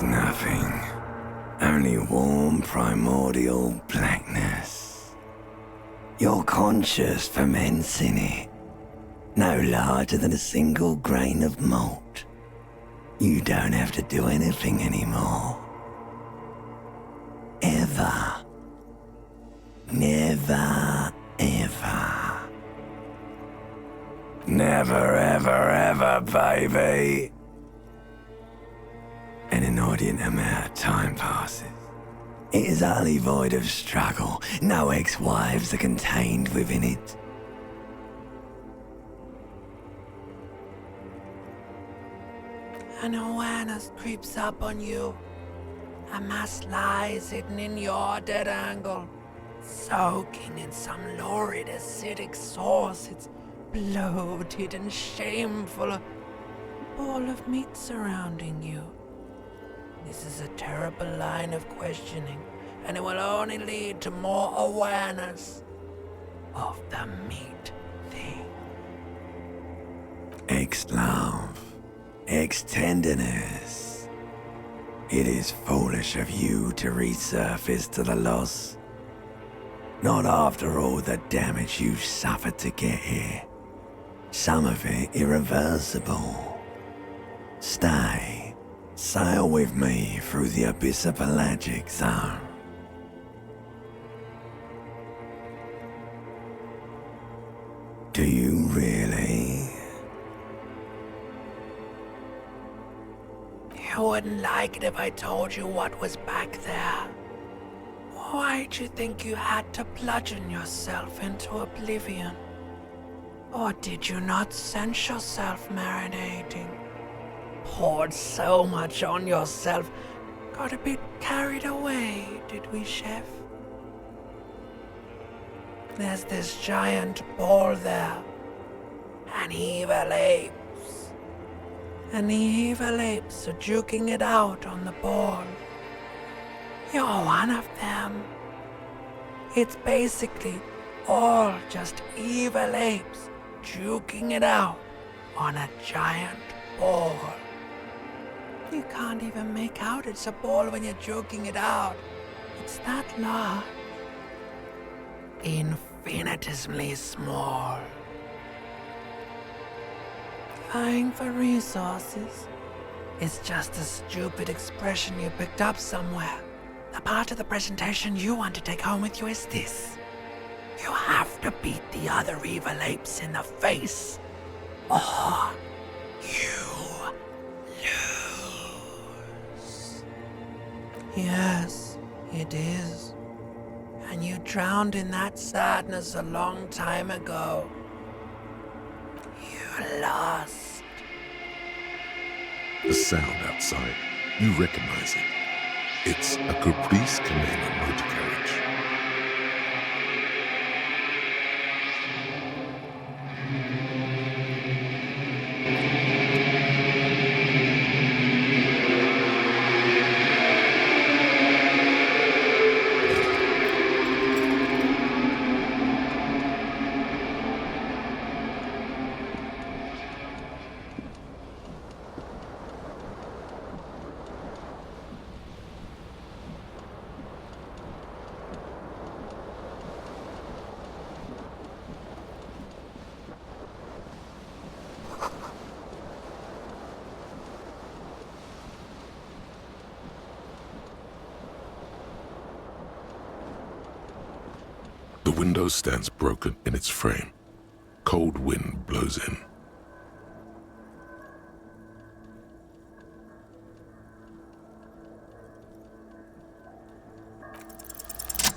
There's nothing. Only warm primordial blackness. Your conscious ferments in it. No larger than a single grain of malt. You don't have to do anything anymore. Ever. Never, ever. Never, ever, ever, baby. An inordinate amount of time passes. It is utterly void of struggle. No ex-wives are contained within it. An awareness creeps up on you. A mass lies hidden in your dead angle, soaking in some lurid acidic sauce. It's bloated and shameful, a ball of meat surrounding you. This is a terrible line of questioning, and it will only lead to more awareness of the meat thing. Ex-love, ex-tenderness. It is foolish of you to resurface to the loss. Not after all the damage you've suffered to get here. Some of it irreversible. Stay. Sail with me through the abyssopelagic zone. Do you really? You wouldn't like it if I told you what was back there. Why'd you think you had to bludgeon yourself into oblivion? Or did you not sense yourself marinating? Poured so much on yourself, got a bit carried away, did we, Chef? There's this giant ball there, and evil apes. And the evil apes are juking it out on the ball. You're one of them. It's basically all just evil apes juking it out on a giant ball. You can't even make out it's a ball when you're joking it out. It's that large. Infinitesimally small. Vying for resources is just a stupid expression you picked up somewhere. The part of the presentation you want to take home with you is this. You have to beat the other evil apes in the face, or you lose. Yes, it is. And you drowned in that sadness a long time ago. You lost. The sound outside, you recognize it. It's a Caprice Canela motor carriage. The window stands broken in its frame. Cold wind blows in.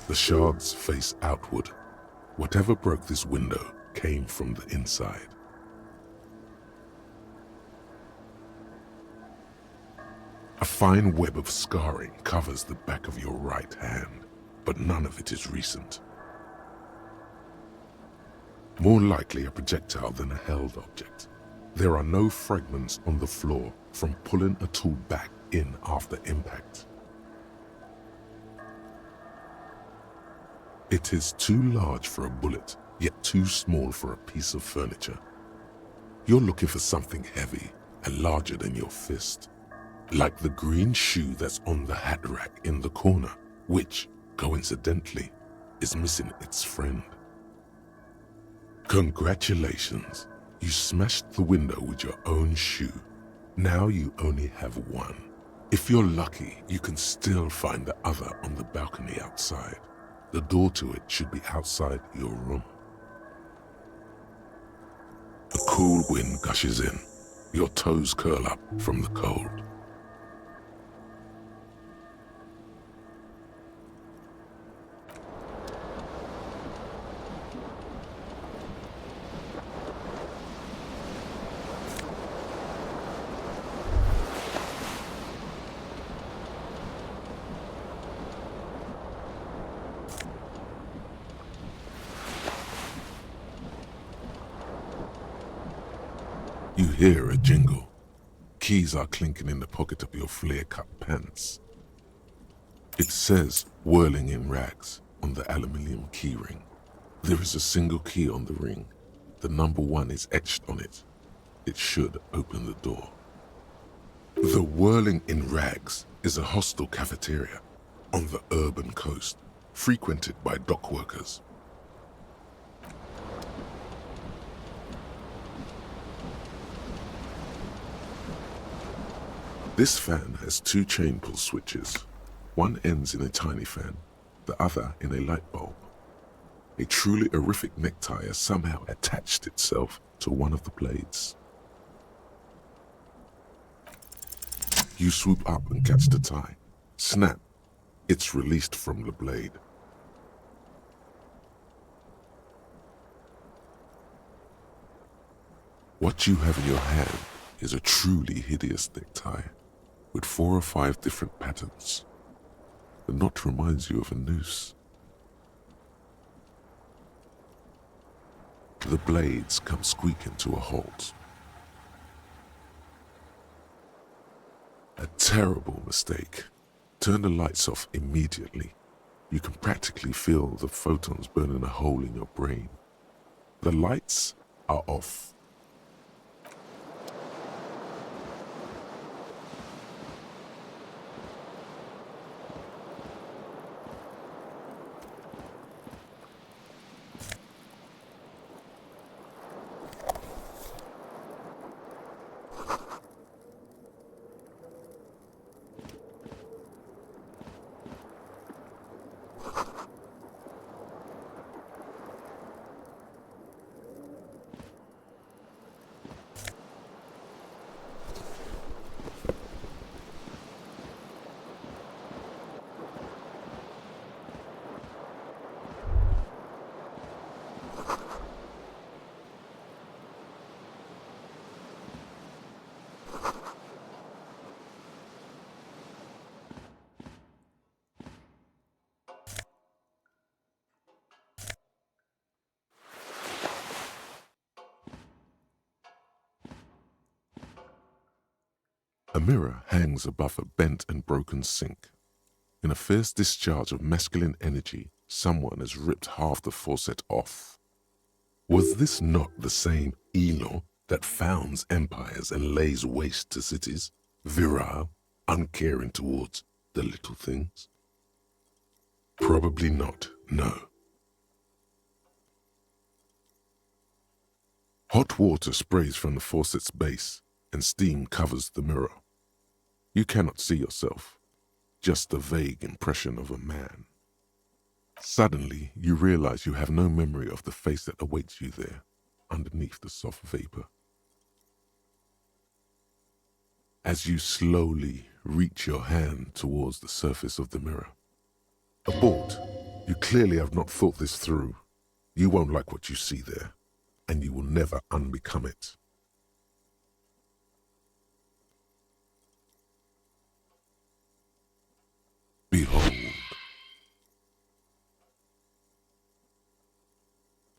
The shards face outward. Whatever broke this window came from the inside. A fine web of scarring covers the back of your right hand, but none of it is recent. More likely a projectile than a held object. There are no fragments on the floor from pulling a tool back in after impact. It is too large for a bullet, yet too small for a piece of furniture. You're looking for something heavy and larger than your fist, like the green shoe that's on the hat rack in the corner, which, coincidentally, is missing its friend. Congratulations, you smashed the window with your own shoe. Now you only have one. If you're lucky, you can still find the other on the balcony outside. The door to it should be outside your room. A cool wind gushes in. Your toes curl up from the cold. You hear a jingle. Keys are clinking in the pocket of your flare-cut pants. It says "whirling in rags" on the aluminium keyring. There is a single key on the ring. The number 1 is etched on it. It should open the door. The Whirling in Rags is a hostel cafeteria on the urban coast, frequented by dock workers. This fan has 2 chain pull switches. One ends in a tiny fan, the other in a light bulb. A truly horrific necktie has somehow attached itself to one of the blades. You swoop up and catch the tie. Snap! It's released from the blade. What you have in your hand is a truly hideous necktie with 4 or 5 different patterns. The knot reminds you of a noose. The blades come squeaking to a halt. A terrible mistake. Turn the lights off immediately. You can practically feel the photons burning a hole in your brain. The lights are off. A mirror hangs above a bent and broken sink. In a fierce discharge of masculine energy, someone has ripped half the faucet off. Was this not the same Elo that founds empires and lays waste to cities, virile, uncaring towards the little things? Probably not, no. Hot water sprays from the faucet's base, and steam covers the mirror. You cannot see yourself, just the vague impression of a man. Suddenly, you realize you have no memory of the face that awaits you there, underneath the soft vapor. As you slowly reach your hand towards the surface of the mirror. Abort! You clearly have not thought this through. You won't like what you see there, and you will never unbecome it. Behold.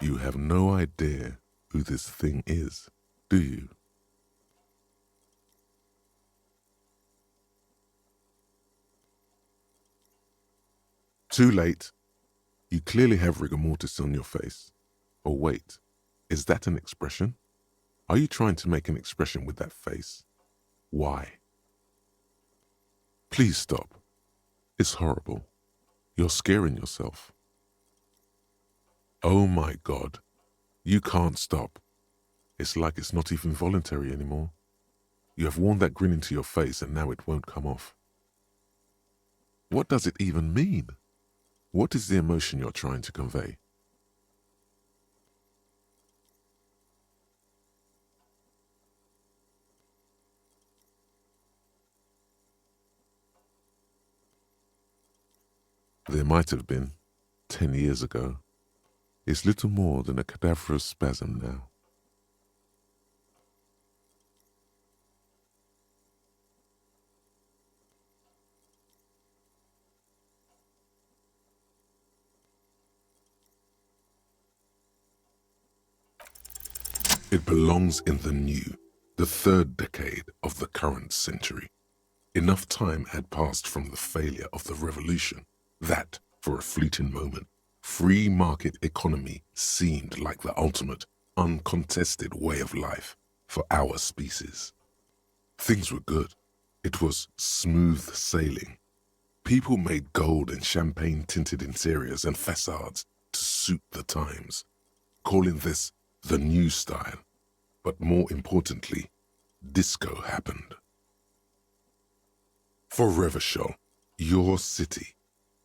You have no idea who this thing is, do you? Too late. You clearly have rigor mortis on your face. Or wait, is that an expression? Are you trying to make an expression with that face? Why? Please stop. It's horrible. You're scaring yourself. Oh my God. You can't stop. It's like it's not even voluntary anymore. You have worn that grin into your face and now it won't come off. What does it even mean? What is the emotion you're trying to convey? There might have been, 10 years ago. It's little more than a cadaverous spasm now. It belongs in the new, the third decade of the current century. Enough time had passed from the failure of the revolution that, for a fleeting moment, free market economy seemed like the ultimate, uncontested way of life for our species. Things were good. It was smooth sailing. People made gold and champagne-tinted interiors and facades to suit the times, calling this the new style. But more importantly, disco happened. For Revachol, your city,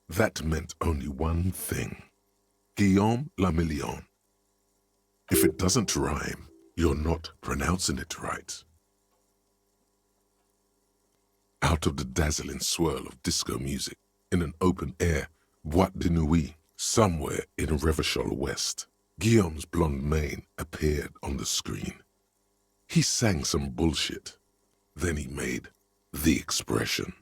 that meant only one thing. Guillaume le Million. If it doesn't rhyme, you're not pronouncing it right. Out of the dazzling swirl of disco music, in an open-air boîte de nuit, somewhere in Revachol West, Guillaume's blonde mane appeared on the screen. He sang some bullshit. Then he made the expression.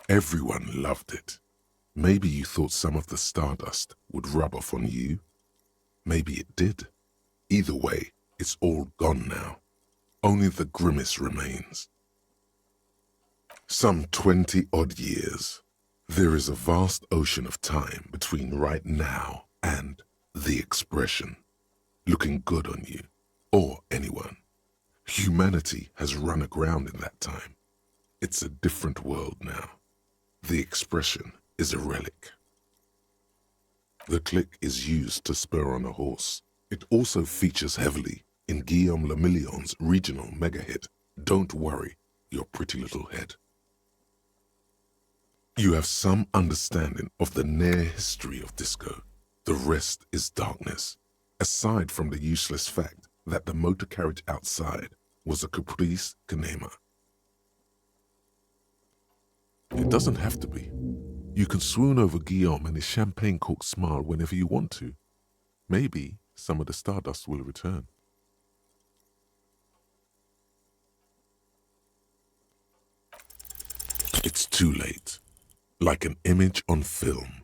Everyone loved it. Maybe you thought some of the stardust would rub off on you. Maybe it did. Either way, it's all gone now. Only the grimace remains. Some 20-odd years. There is a vast ocean of time between right now and the expression. Looking good on you, or anyone. Humanity has run aground in that time. It's a different world now. The expression is a relic. The click is used to spur on a horse. It also features heavily in Guillaume le Million's regional mega hit, Don't Worry, Your Pretty Little Head. You have some understanding of the near history of disco. The rest is darkness, aside from the useless fact that the motor carriage outside was a caprice cinema. It doesn't have to be. You can swoon over Guillaume and his champagne-corked smile whenever you want to. Maybe some of the stardust will return. It's too late. Like an image on film.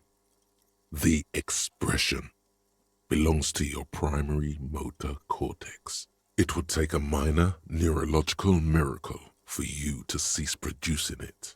The expression belongs to your primary motor cortex. It would take a minor neurological miracle for you to cease producing it.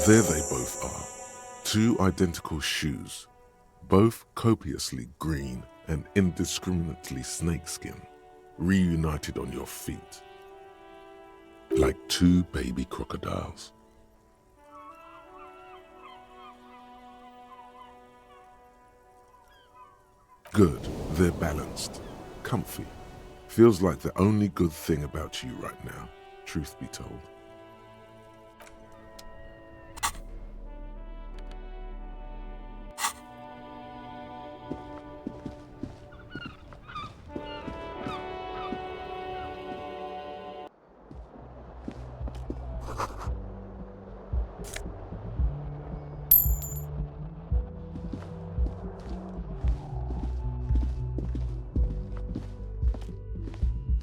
There they both are, two identical shoes, both copiously green and indiscriminately snakeskin, reunited on your feet, like two baby crocodiles. Good, they're balanced, comfy. Feels like the only good thing about you right now, truth be told.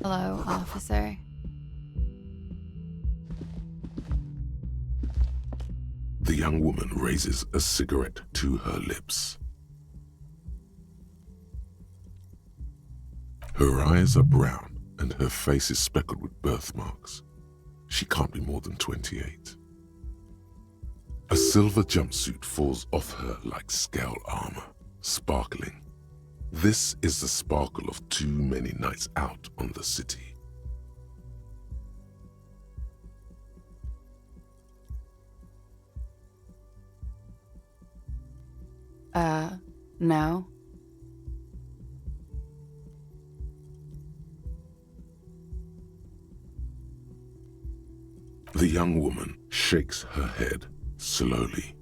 Hello, officer. The young woman raises a cigarette to her lips. Her eyes are brown and her face is speckled with birthmarks. She can't be more than 28. A silver jumpsuit falls off her like scale armor, sparkling. This is the sparkle of too many nights out on the city. No. The young woman shakes her head slowly.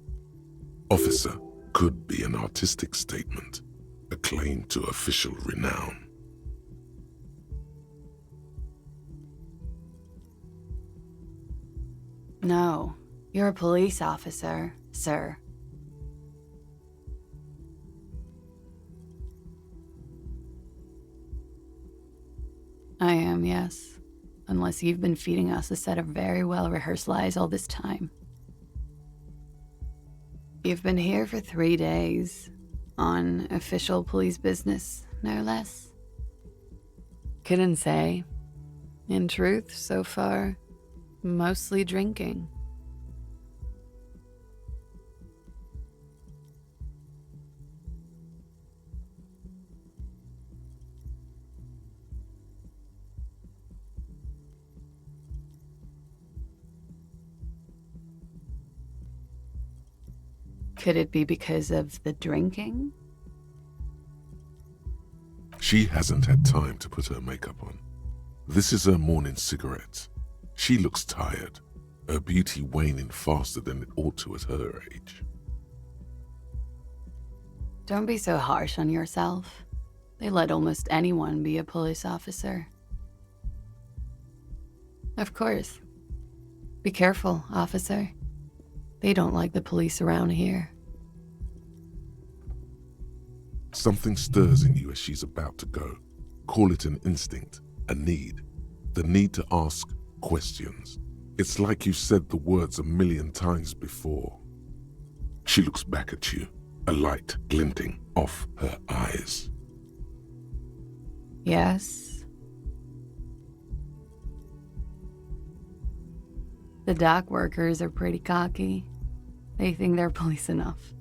Officer could be an artistic statement, a claim to official renown. No. You're a police officer, sir. I am, yes. Unless you've been feeding us a set of very well-rehearsed lies all this time. You've been here for 3 days, on official police business, no less. Couldn't say. In truth, so far, mostly drinking. Could it be because of the drinking? She hasn't had time to put her makeup on. This is her morning cigarette. She looks tired, her beauty waning faster than it ought to at her age. Don't be so harsh on yourself. They let almost anyone be a police officer. Of course. Be careful, officer. They don't like the police around here. Something stirs in you as she's about to go. Call it an instinct, a need. The need to ask questions. It's like you've said the words 1,000,000 times before. She looks back at you, a light glinting off her eyes. Yes. The dock workers are pretty cocky. They think they're police enough.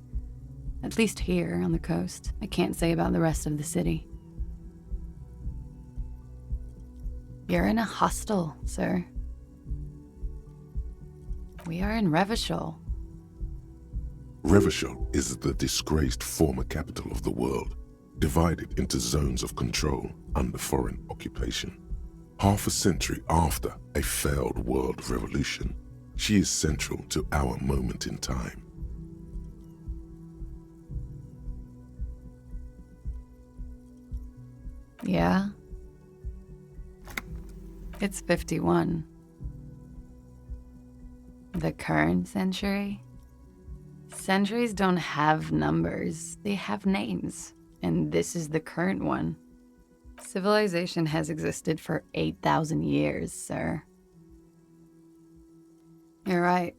At least here on the coast. I can't say about the rest of the city. You're in a hostel, sir. We are in Revachol. Revachol is the disgraced former capital of the world, divided into zones of control under foreign occupation. Half a century after a failed world revolution, she is central to our moment in time. Yeah? It's 51. The current century? Centuries don't have numbers, they have names. And this is the current one. Civilization has existed for 8,000 years, sir. You're right.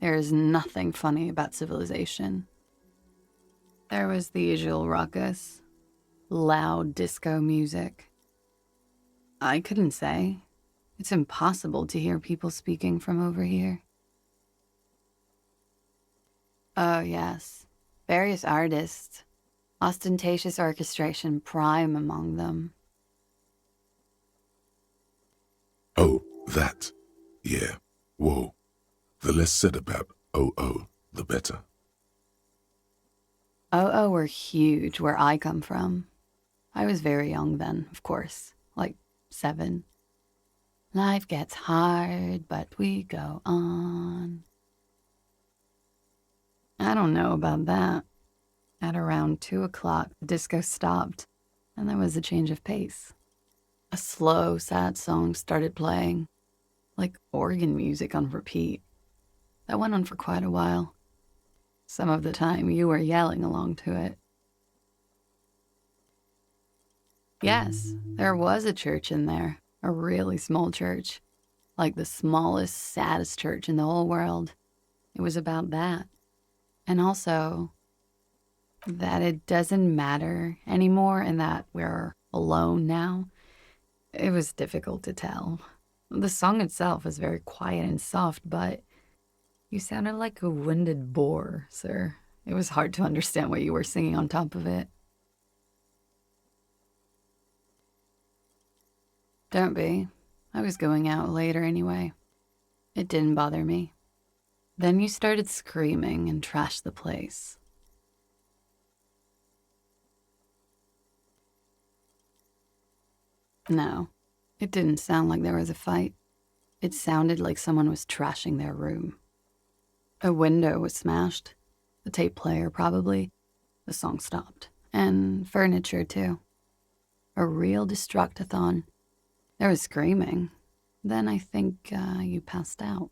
There is nothing funny about civilization. There was the usual ruckus. Loud disco music. I couldn't say. It's impossible to hear people speaking from over here. Oh, yes. Various artists. Ostentatious orchestration prime among them. Oh, that. Yeah. Whoa. The less said about OO, the better. OO were huge where I come from. I was very young then, of course, like 7. Life gets hard, but we go on. I don't know about that. At around 2 o'clock, the disco stopped, and there was a change of pace. A slow, sad song started playing, like organ music on repeat. That went on for quite a while. Some of the time, you were yelling along to it. Yes, there was a church in there, a really small church, like the smallest, saddest church in the whole world. It was about that. And also, that it doesn't matter anymore and that we're alone now. It was difficult to tell. The song itself was very quiet and soft, but you sounded like a winded boar, sir. It was hard to understand what you were singing on top of it. Don't be. I was going out later anyway. It didn't bother me. Then you started screaming and trashed the place. No, it didn't sound like there was a fight. It sounded like someone was trashing their room. A window was smashed. The tape player, probably. The song stopped. And furniture, too. A real destructathon. There was screaming. Then I think you passed out.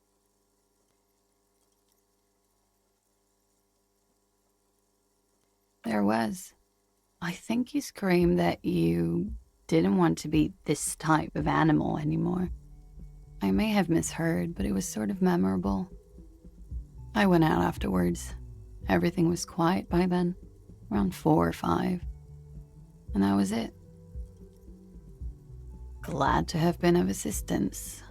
There was. I think you screamed that you didn't want to be this type of animal anymore. I may have misheard, but it was sort of memorable. I went out afterwards. Everything was quiet by then, around 4 or 5. And that was it. Glad to have been of assistance.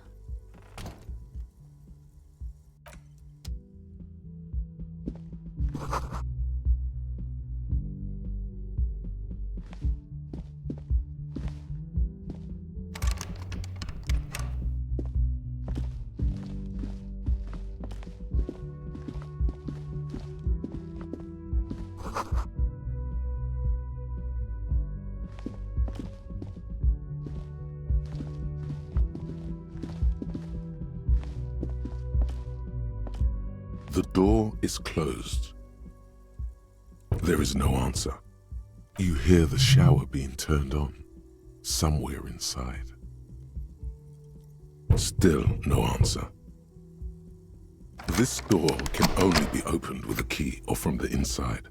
The door is closed. There is no answer. You hear the shower being turned on, somewhere inside. Still no answer. This door can only be opened with a key or from the inside.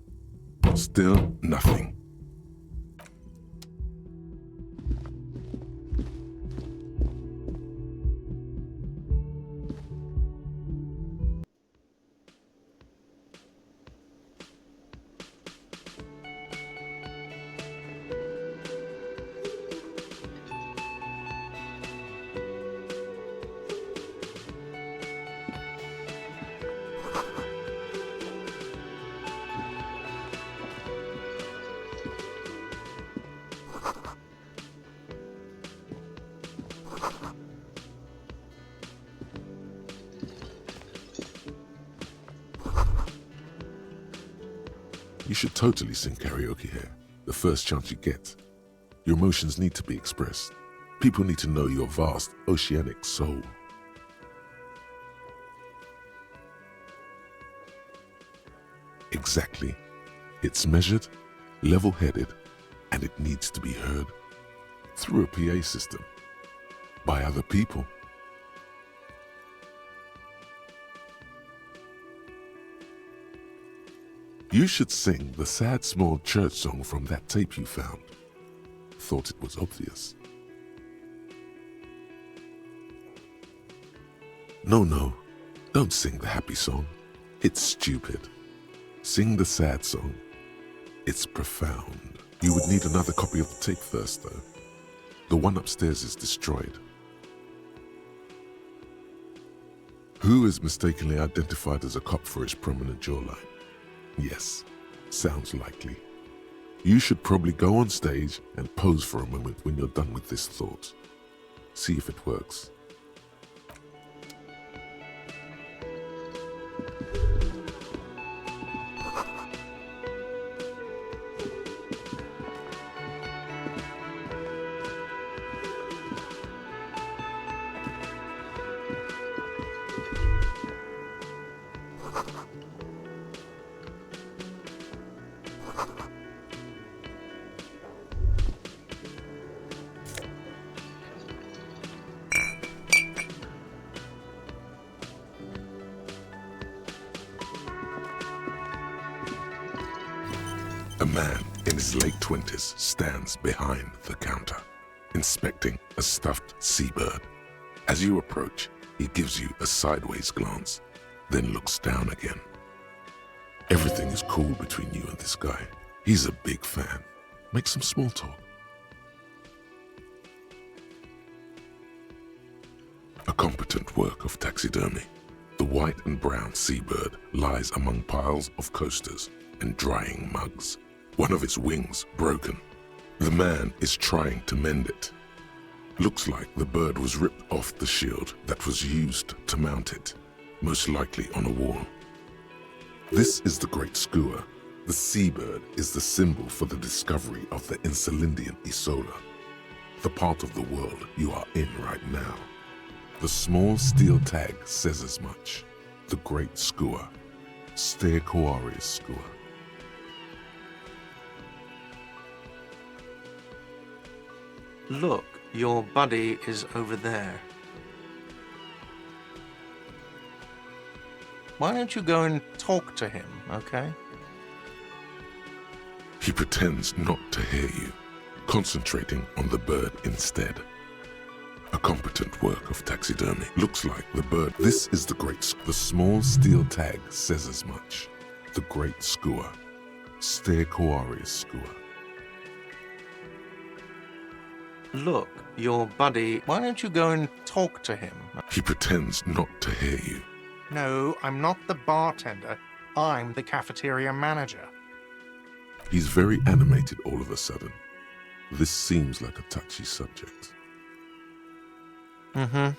Still nothing. You should totally sing karaoke here, the first chance you get. Your emotions need to be expressed. People need to know your vast, oceanic soul. Exactly. It's measured, level-headed, and it needs to be heard through a PA system, by other people. You should sing the sad small church song from that tape you found. Thought it was obvious. No, don't sing the happy song. It's stupid. Sing the sad song. It's profound. You would need another copy of the tape first, though. The one upstairs is destroyed. Who is mistakenly identified as a cop for his prominent jawline? Yes, sounds likely. You should probably go on stage and pose for a moment when you're done with this thought. See if it works. A man in his late 20s stands behind the counter, inspecting a stuffed seabird. As you approach, he gives you a sideways glance, then looks down again. Everything is cool between you and this guy. He's a big fan. Make some small talk. A competent work of taxidermy. The white and brown seabird lies among piles of coasters and drying mugs. One of its wings broken. The man is trying to mend it. Looks like the bird was ripped off the shield that was used to mount it, most likely on a wall. This is the great skua. The seabird is the symbol for the discovery of the Insulindian Isola, the part of the world you are in right now. The small steel tag says as much. The great skua. Stegosaurus skua. Look, your buddy is over there. Why don't you go and talk to him, okay? He pretends not to hear you, concentrating on the bird instead. A competent work of taxidermy. Looks like the bird. This is the great. The small steel tag says as much. The great skua. Stegosaurus skua. Look, your buddy. Why don't you go and talk to him? He pretends not to hear you. No, I'm not the bartender. I'm the cafeteria manager. He's very animated all of a sudden. This seems like a touchy subject. Mm-hmm.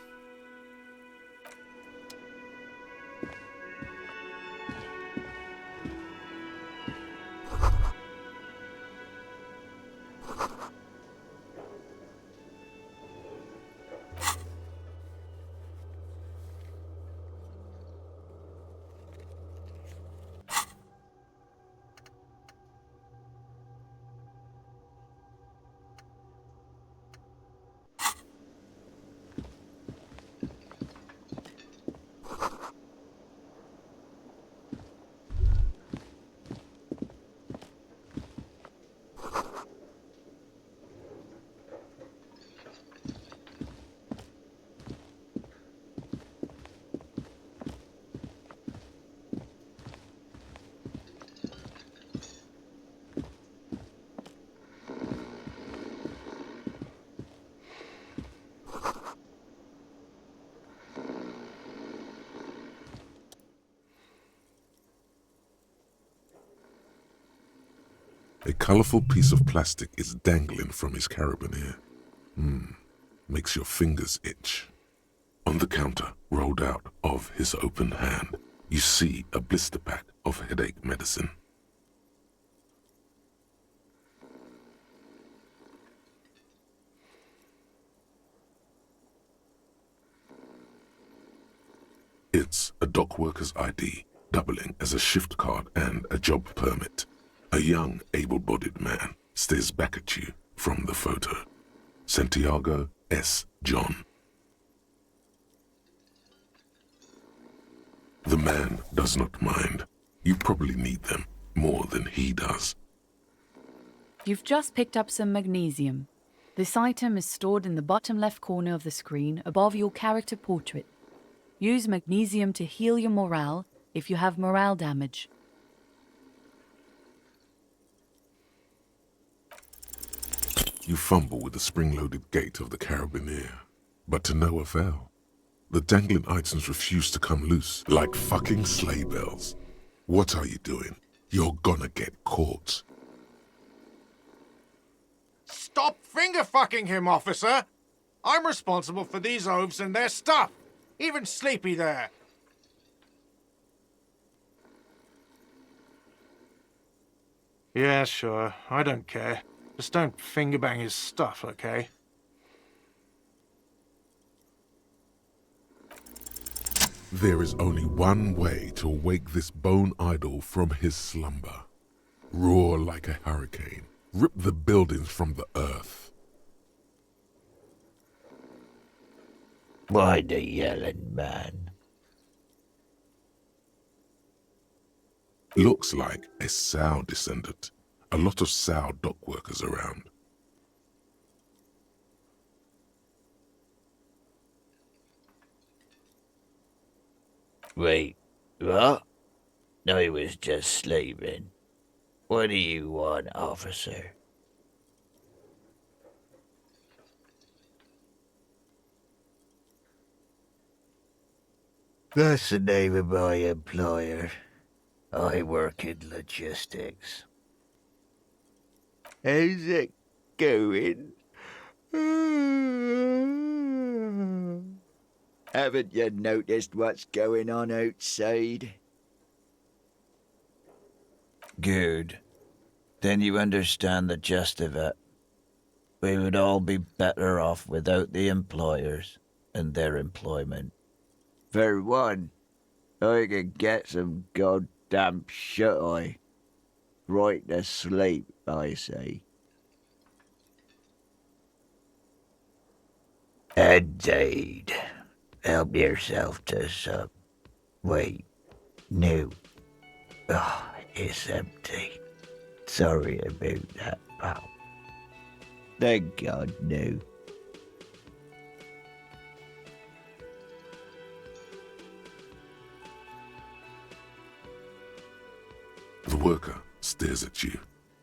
A colorful piece of plastic is dangling from his carabiner. Makes your fingers itch. On the counter, rolled out of his open hand, you see a blister pack of headache medicine. It's a dock worker's ID, doubling as a shift card and a job permit. A young, able-bodied man stares back at you from the photo. Santiago S. John. The man does not mind. You probably need them more than he does. You've just picked up some magnesium. This item is stored in the bottom left corner of the screen above your character portrait. Use magnesium to heal your morale if you have morale damage. You fumble with the spring-loaded gate of the carabiner, but to no avail. The dangling items refuse to come loose, like fucking sleigh bells. What are you doing? You're gonna get caught. Stop finger-fucking him, officer! I'm responsible for these oafs and their stuff. Even Sleepy there. Yeah, sure. I don't care. Just don't finger-bang his stuff, okay? There is only one way to wake this bone idol from his slumber. Roar like a hurricane. Rip the buildings from the earth. Why the yelling, man? Looks like a Sow descendant. A lot of Sow dock workers around. Wait, what? I was just sleeping. What do you want, officer? That's the name of my employer. I work in logistics. How's it going? Haven't you noticed what's going on outside? Good. Then you understand the gist of it. We would all be better off without the employers and their employment. For one, I could get some goddamn shut-eye. Right to sleep, I say. Indeed. Help yourself to some. Wait. No. Oh, it's empty. Sorry about that, pal. Thank God, no. The worker stares at you,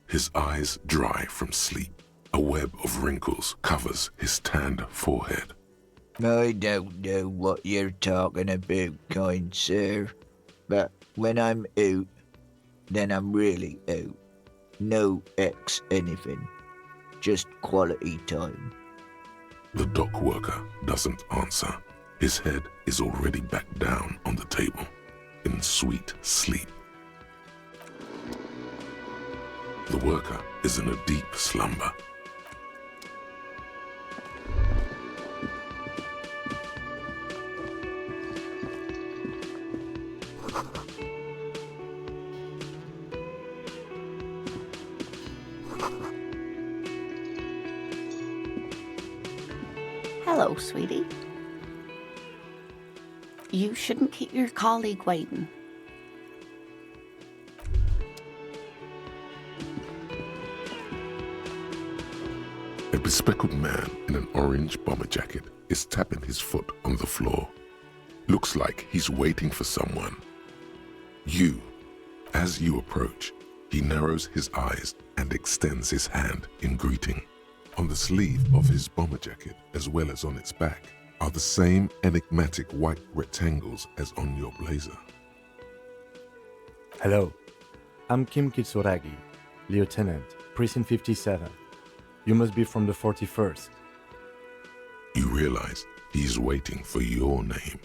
his eyes dry from sleep. A web of wrinkles covers his tanned forehead. I don't know what you're talking about, kind sir. But when I'm out, then I'm really out. No X anything. Just quality time. The dock worker doesn't answer. His head is already back down on the table, in sweet sleep. The worker is in a deep slumber. Hello, sweetie. You shouldn't keep your colleague waiting. A bespectacled man in an orange bomber jacket is tapping his foot on the floor. Looks like he's waiting for someone. As you approach, he narrows his eyes and extends his hand in greeting. On the sleeve of his bomber jacket, as well as on its back, are the same enigmatic white rectangles as on your blazer. Hello, I'm Kim Kitsuragi, Lieutenant, Precinct 57. You must be from the 41st. You realize he's waiting for your name.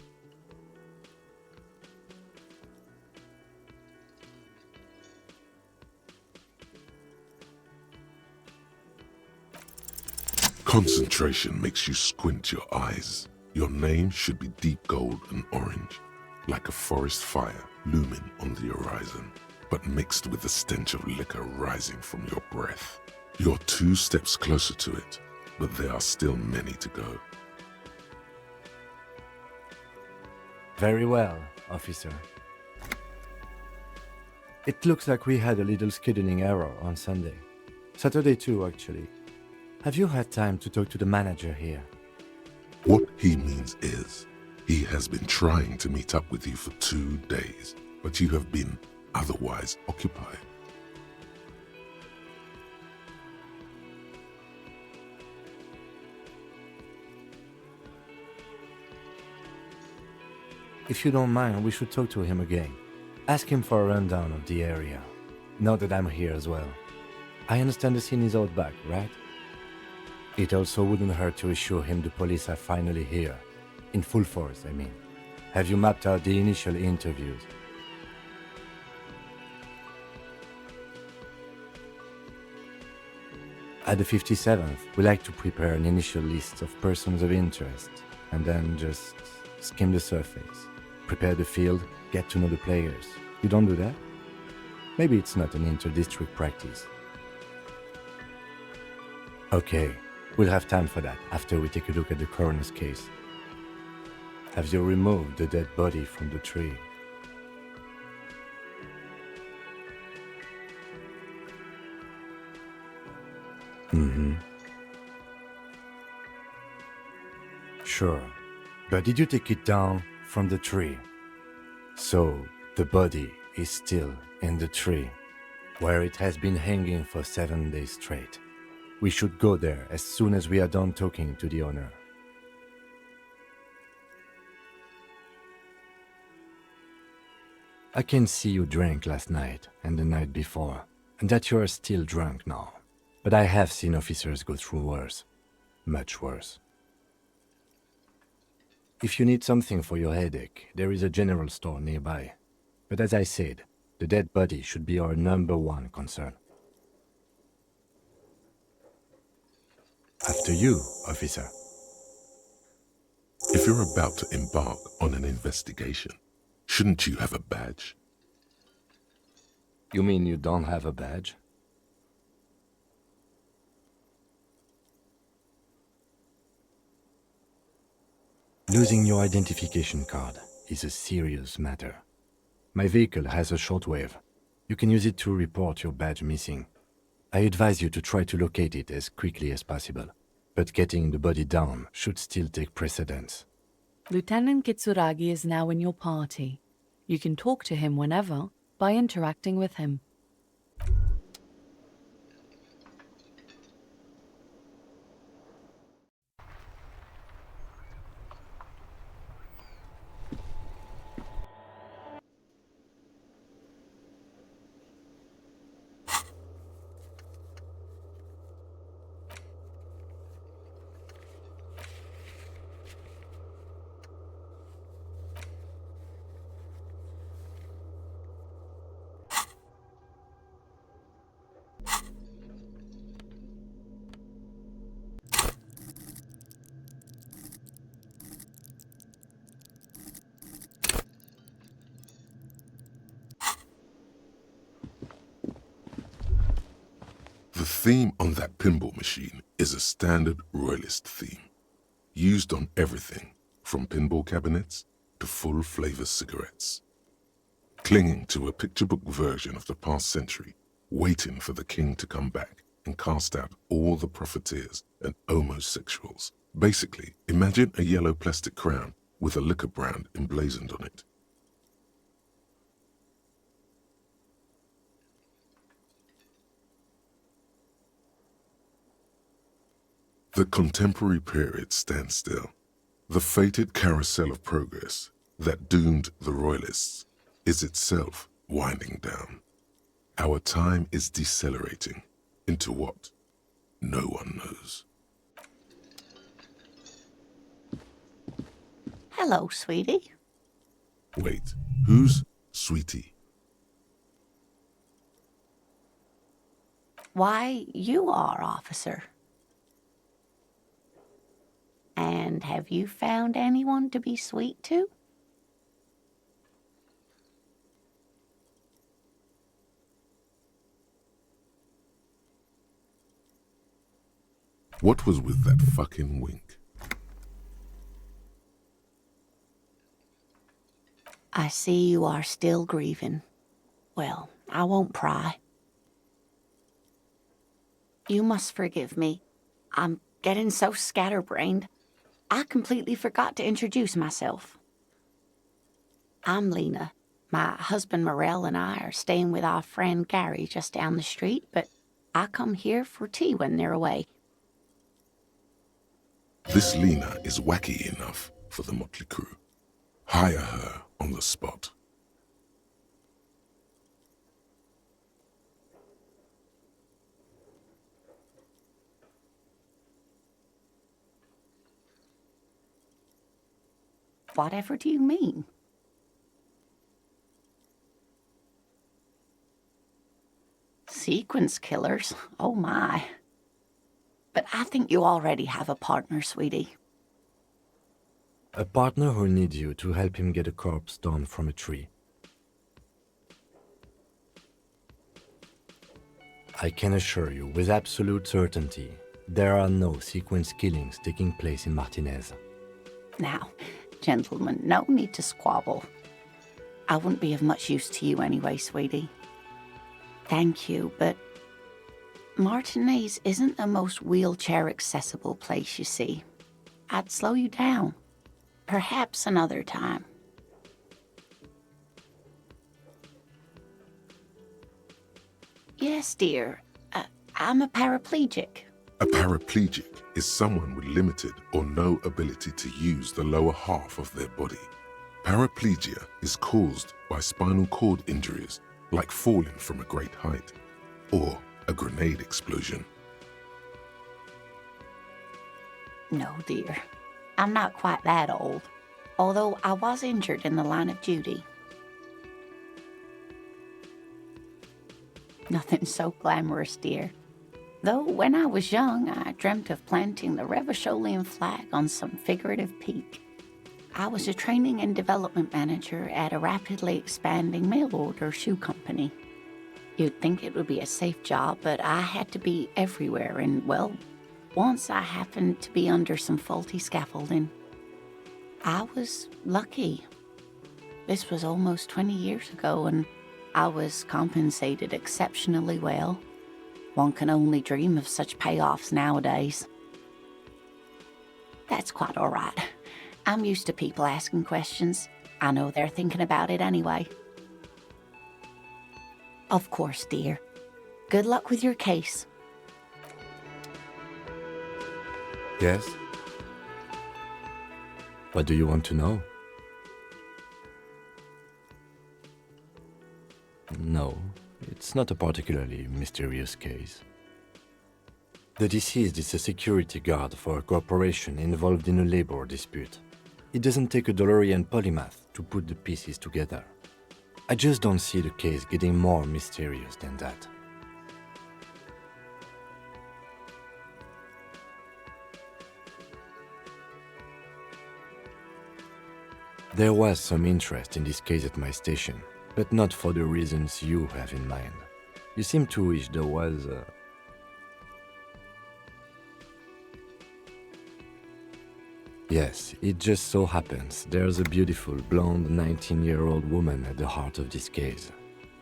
Concentration makes you squint your eyes. Your name should be deep gold and orange, like a forest fire looming on the horizon, but mixed with the stench of liquor rising from your breath. You're 2 steps closer to it, but there are still many to go. Very well, officer. It looks like we had a little scheduling error on Sunday. Saturday too, actually. Have you had time to talk to the manager here? What he means is, he has been trying to meet up with you for 2 days, but you have been otherwise occupied. If you don't mind, we should talk to him again. Ask him for a rundown of the area. Now that I'm here as well. I understand the scene is out back, right? It also wouldn't hurt to assure him the police are finally here. In full force, I mean. Have you mapped out the initial interviews? At the 57th, we like to prepare an initial list of persons of interest, and then just skim the surface. Prepare the field, get to know the players. You don't do that? Maybe it's not an inter-district practice. Okay, we'll have time for that after we take a look at the coroner's case. Have you removed the dead body from the tree? Sure, but did you take it down from the tree? So, the body is still in the tree, where it has been hanging for 7 days straight. We should go there as soon as we are done talking to the owner. I can see you drank last night and the night before, and that you are still drunk now. But I have seen officers go through worse. Much worse. If you need something for your headache, there is a general store nearby. But as I said, the dead body should be our #1 concern. After you, officer. If you're about to embark on an investigation, shouldn't you have a badge? You mean you don't have a badge? Losing your identification card is a serious matter. My vehicle has a shortwave. You can use it to report your badge missing. I advise you to try to locate it as quickly as possible, but getting the body down should still take precedence. Lieutenant Kitsuragi is now in your party. You can talk to him whenever by interacting with him. The theme on that pinball machine is a standard royalist theme, used on everything from pinball cabinets to full-flavor cigarettes. Clinging to a picture book version of the past century, waiting for the king to come back and cast out all the profiteers and homosexuals. Basically, imagine a yellow plastic crown with a liquor brand emblazoned on it. The contemporary period stands still. The fated carousel of progress that doomed the royalists is itself winding down. Our time is decelerating into what no one knows. Hello, sweetie. Wait, who's Sweetie? Why, you are, officer. And have you found anyone to be sweet to? What was with that fucking wink? I see you are still grieving. Well, I won't pry. You must forgive me. I'm getting so scatterbrained. I completely forgot to introduce myself. I'm Lena. My husband Morel and I are staying with our friend Gary just down the street, but I come here for tea when they're away. This Lena is wacky enough for the motley crew. Hire her on the spot. Whatever do you mean? Sequence killers? Oh my. But I think you already have a partner, sweetie. A partner who needs you to help him get a corpse down from a tree. I can assure you with absolute certainty, there are no sequence killings taking place in Martinez. Now, gentlemen, no need to squabble. I wouldn't be of much use to you anyway, sweetie. Thank you, but Martinez isn't the most wheelchair-accessible place, you see. I'd slow you down. Perhaps another time. Yes, dear. I'm a paraplegic. A paraplegic is someone with limited or no ability to use the lower half of their body. Paraplegia is caused by spinal cord injuries like falling from a great height or a grenade explosion. No, dear. I'm not quite that old, although I was injured in the line of duty. Nothing so glamorous, dear. Though when I was young, I dreamt of planting the Revacholian flag on some figurative peak. I was a training and development manager at a rapidly expanding mail-order shoe company. You'd think it would be a safe job, but I had to be everywhere, and, well, once I happened to be under some faulty scaffolding. I was lucky. This was almost 20 years ago, and I was compensated exceptionally well. One can only dream of such payoffs nowadays. That's quite all right. I'm used to people asking questions. I know they're thinking about it anyway. Of course, dear. Good luck with your case. Yes? What do you want to know? No, it's not a particularly mysterious case. The deceased is a security guard for a corporation involved in a labor dispute. It doesn't take a DeLorean polymath to put the pieces together. I just don't see the case getting more mysterious than that. There was some interest in this case at my station, but not for the reasons you have in mind. You seem to wish there was a... Yes, it just so happens there's a beautiful blonde 19-year-old woman at the heart of this case.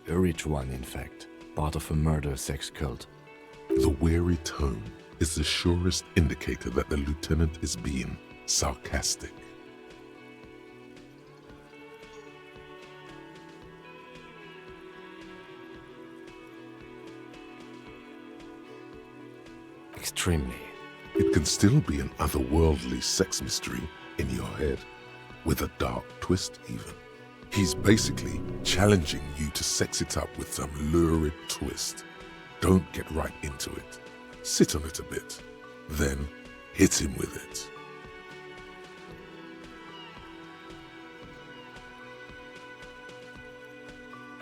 A rich one, in fact, part of a murder sex cult. The weary tone is the surest indicator that the lieutenant is being sarcastic. Extremely. It can still be an otherworldly sex mystery in your head, with a dark twist even. He's basically challenging you to sex it up with some lurid twist. Don't get right into it. Sit on it a bit, then hit him with it.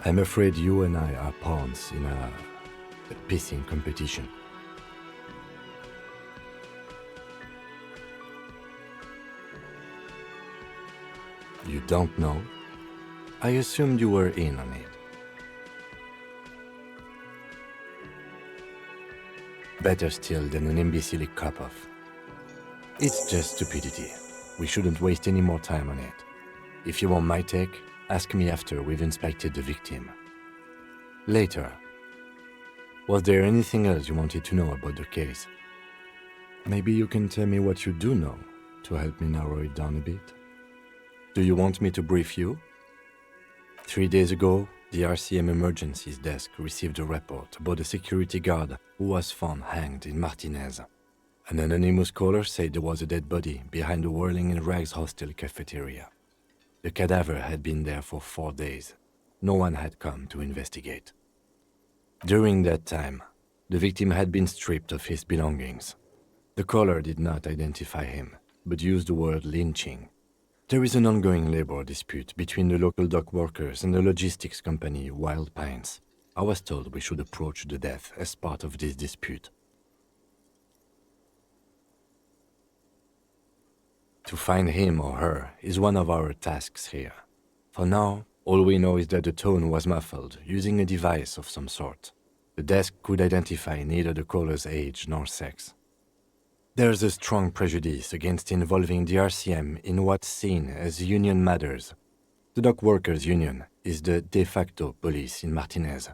I'm afraid you and I are pawns in a pissing competition. You don't know? I assumed you were in on it. Better still than an imbecile cop-off. It's just stupidity. We shouldn't waste any more time on it. If you want my take, ask me after we've inspected the victim. Later. Was there anything else you wanted to know about the case? Maybe you can tell me what you do know to help me narrow it down a bit. Do you want me to brief you? 3 days ago, the RCM Emergencies Desk received a report about a security guard who was found hanged in Martinez. An anonymous caller said there was a dead body behind the Whirling in Rags hostel cafeteria. The cadaver had been there for 4 days. No one had come to investigate. During that time, the victim had been stripped of his belongings. The caller did not identify him, but used the word lynching. There is an ongoing labor dispute between the local dock workers and the logistics company Wild Pines. I was told we should approach the death as part of this dispute. To find him or her is one of our tasks here. For now, all we know is that the tone was muffled using a device of some sort. The desk could identify neither the caller's age nor sex. There's a strong prejudice against involving the RCM in what's seen as union matters. The dock workers' union is the de facto police in Martinez.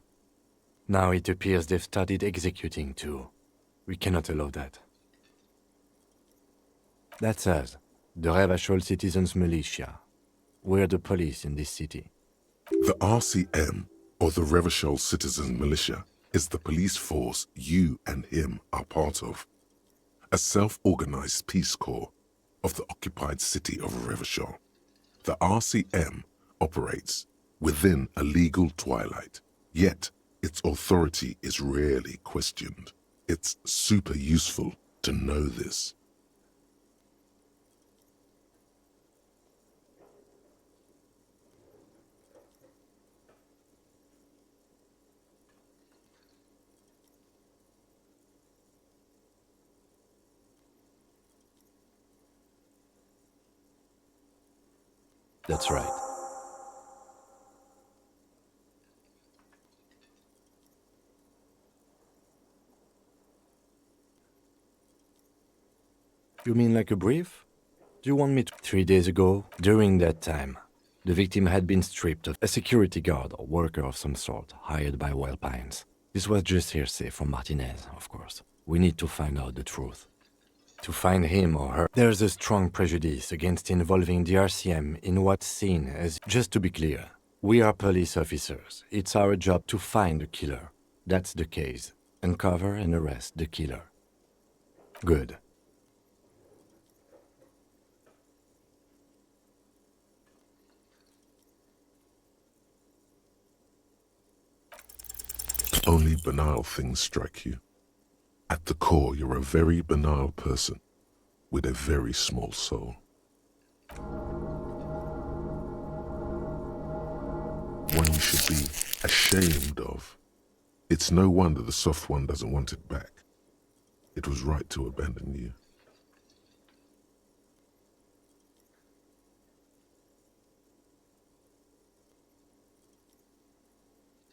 Now it appears they've started executing too. We cannot allow that. That's us, the Revachol Citizens Militia. We're the police in this city. The RCM, or the Revachol Citizens Militia, is the police force you and him are part of. A self-organized peace corps of the occupied city of Revachol. The RCM operates within a legal twilight, yet its authority is rarely questioned. It's super useful to know this. That's right. You mean like a brief? Do you want me to... 3 days ago, during that time, the victim had been stripped of a security guard or worker of some sort, hired by Wild Pines. This was just hearsay from Martinez, of course. We need to find out the truth. To find him or her, there's a strong prejudice against involving the RCM in what's seen as... Just to be clear, we are police officers. It's our job to find the killer. That's the case. Uncover and arrest the killer. Good. Only banal things strike you. At the core, you're a very banal person with a very small soul. One you should be ashamed of. It's no wonder the soft one doesn't want it back. It was right to abandon you.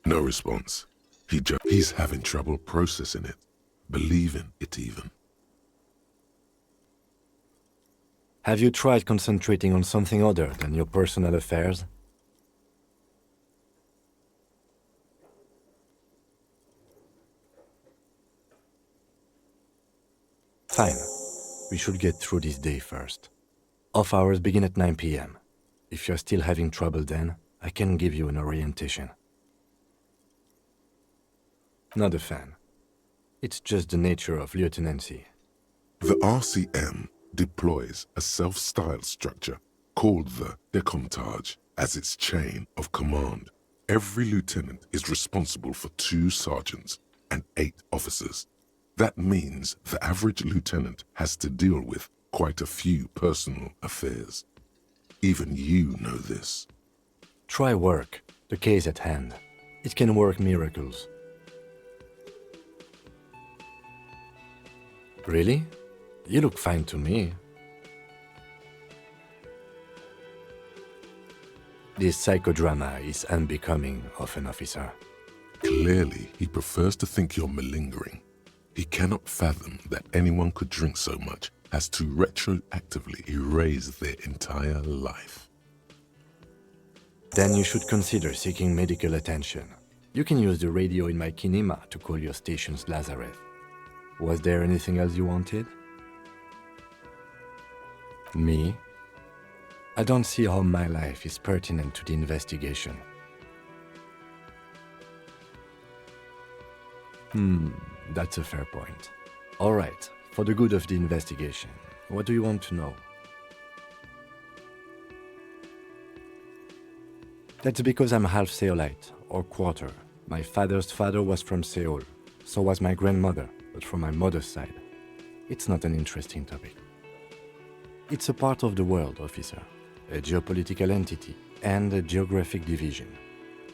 No response. He's having trouble processing it, believing it even. Have you tried concentrating on something other than your personal affairs? Fine. We should get through this day first. Off hours begin at 9 p.m. If you're still having trouble then, I can give you an orientation. Not a fan. It's just the nature of lieutenancy. The RCM deploys a self-styled structure called the décomptage as its chain of command. Every lieutenant is responsible for 2 sergeants and 8 officers. That means the average lieutenant has to deal with quite a few personal affairs. Even you know this. Try work, the case at hand. It can work miracles. Really? You look fine to me. This psychodrama is unbecoming of an officer. Clearly, he prefers to think you're malingering. He cannot fathom that anyone could drink so much as to retroactively erase their entire life. Then you should consider seeking medical attention. You can use the radio in my kinema to call your station's Lazareth. Was there anything else you wanted? Me? I don't see how my life is pertinent to the investigation. That's a fair point. All right, for the good of the investigation, what do you want to know? That's because I'm half Seolite, or quarter. My father's father was from Seoul, so was my grandmother, but from my mother's side. It's not an interesting topic. It's a part of the world, officer. a geopolitical entity, and a geographic division.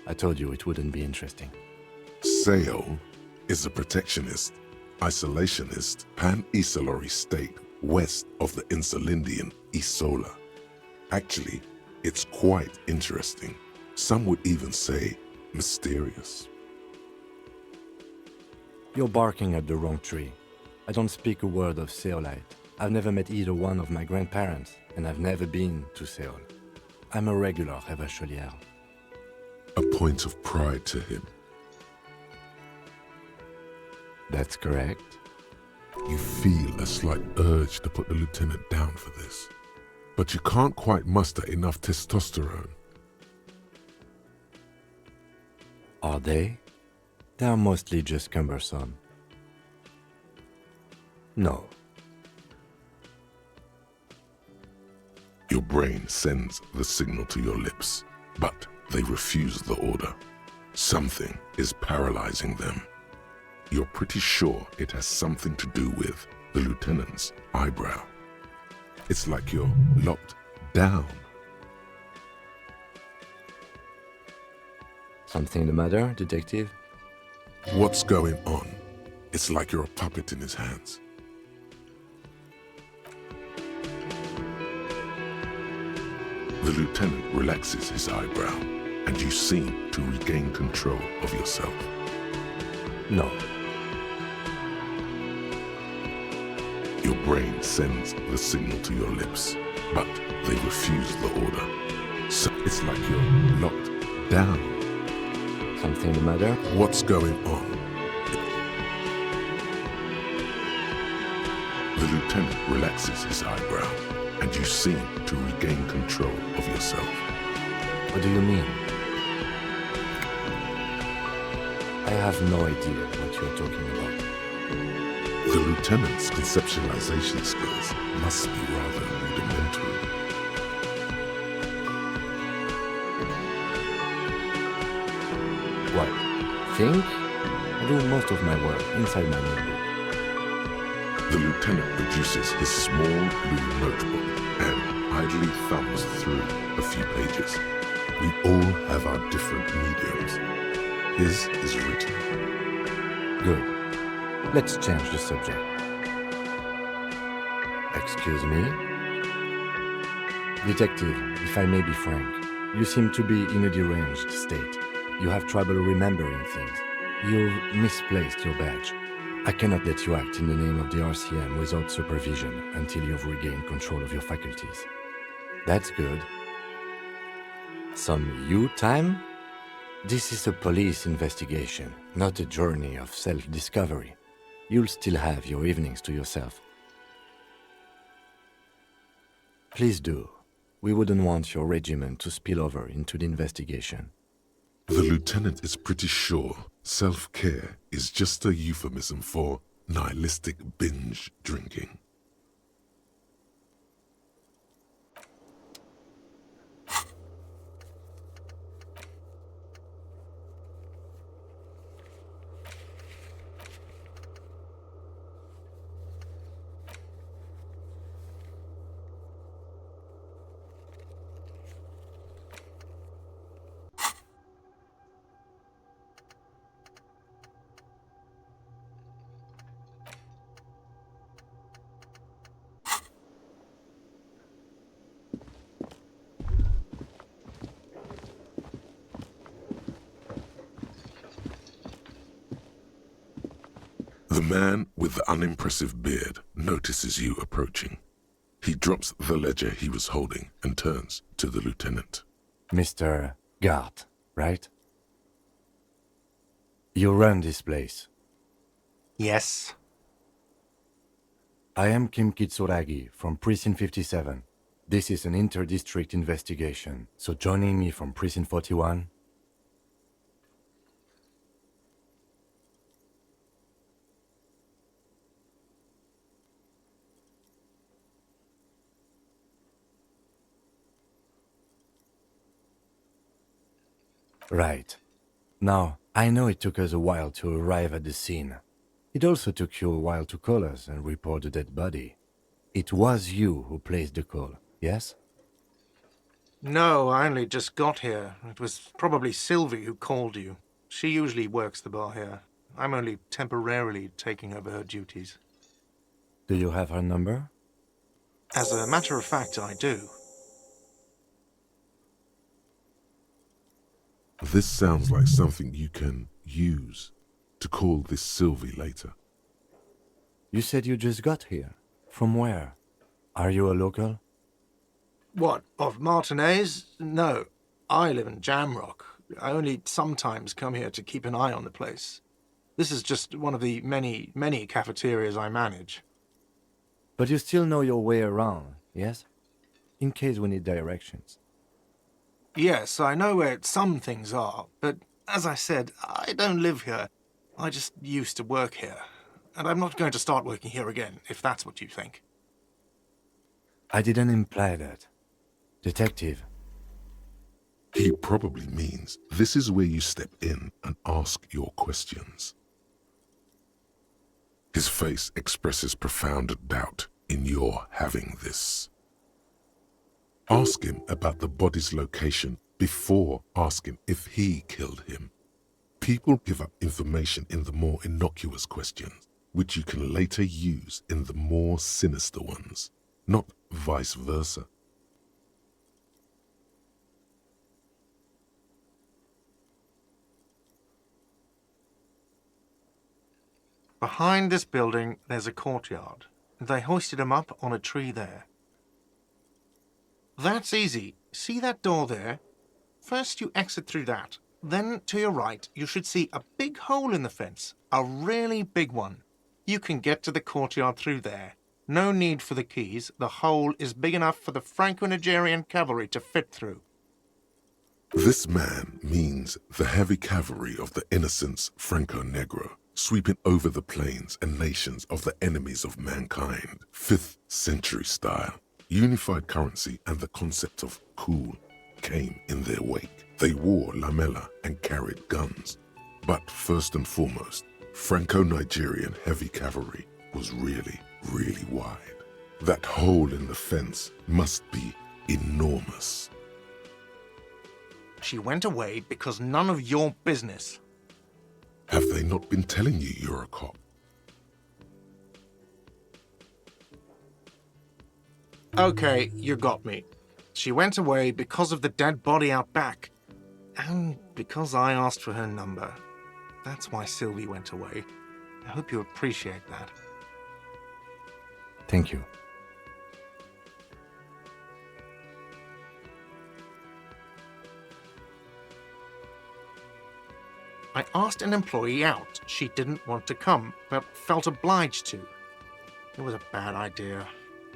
I told you it wouldn't be interesting. Sale is a protectionist, isolationist, pan-Isolari state west of the Insulindian Isola. Actually, it's quite interesting. Some would even say mysterious. You're barking at the wrong tree. I don't speak a word of Seolite. I've never met either one of my grandparents, and I've never been to Seoul. I'm a regular Revacholière. A point of pride to him. That's correct. You feel a slight urge to put the lieutenant down for this, but you can't quite muster enough testosterone. Are they? They are mostly just cumbersome. No. Your brain sends the signal to your lips, but they refuse the order. Something is paralyzing them. You're pretty sure it has something to do with the lieutenant's eyebrow. It's like you're locked down. Something the matter, detective? What's going on? It's like you're a puppet in his hands. The lieutenant relaxes his eyebrow, and you seem to regain control of yourself. No. Your brain sends the signal to your lips, but they refuse the order. So it's like you're locked down. Something the matter? What's going on? The lieutenant relaxes his eyebrow, and you seem to regain control of yourself. What do you mean? I have no idea what you're talking about. The lieutenant's conceptualization skills must be rather rudimentary. What? Think? I do most of my work inside my notebook. The lieutenant produces his small blue notebook and idly thumbs through a few pages. We all have our different mediums. His is written. Good. Let's change the subject. Excuse me? Detective, if I may be frank, you seem to be in a deranged state. You have trouble remembering things. You've misplaced your badge. I cannot let you act in the name of the RCM without supervision until you've regained control of your faculties. That's good. Some you time? This is a police investigation, not a journey of self-discovery. You'll still have your evenings to yourself. Please do. We wouldn't want your regiment to spill over into the investigation. The lieutenant is pretty sure self-care is just a euphemism for nihilistic binge drinking. The man with the unimpressive beard notices you approaching. He drops the ledger he was holding and turns to the lieutenant. Mr. Gart, right? You run this place. Yes. I am Kim Kitsuragi from Precinct 57. This is an inter-district investigation, so joining me from Precinct 41... Right. Now, I know it took us a while to arrive at the scene. It also took you a while to call us and report the dead body. It was you who placed the call, yes? No, I only just got here. It was probably Sylvie who called you. She usually works the bar here. I'm only temporarily taking over her duties. Do you have her number? As a matter of fact, I do. This sounds like something you can use to call this Sylvie later. You said you just got here. From where? Are you a local? What, of Martinez? No, I live in Jamrock. I only sometimes come here to keep an eye on the place. This is just one of the many, many cafeterias I manage. But you still know your way around, yes? In case we need directions. Yes, I know where some things are, but as I said, I don't live here. I just used to work here. And I'm not going to start working here again, if that's what you think. I didn't imply that. Detective. He probably means this is where you step in and ask your questions. His face expresses profound doubt in your having this. Ask him about the body's location before asking if he killed him. People give up information in the more innocuous questions, which you can later use in the more sinister ones, not vice versa. Behind this building, there's a courtyard. They hoisted him up on a tree there. That's easy. See that door there? First you exit through that. Then, to your right, you should see a big hole in the fence. A really big one. You can get to the courtyard through there. No need for the keys. The hole is big enough for the Franco-Nigerian cavalry to fit through. This man means the heavy cavalry of the innocents Franco-Negro, sweeping over the plains and nations of the enemies of mankind, 5th century style. Unified currency and the concept of cool came in their wake. They wore lamella and carried guns. But first and foremost, Franco-Nigerian heavy cavalry was really, really wide. That hole in the fence must be enormous. She went away because none of your business. Have they not been telling you you're a cop? Okay, you got me. She went away because of the dead body out back. And because I asked for her number. That's why Sylvie went away. I hope you appreciate that. Thank you. I asked an employee out. She didn't want to come, but felt obliged to. It was a bad idea.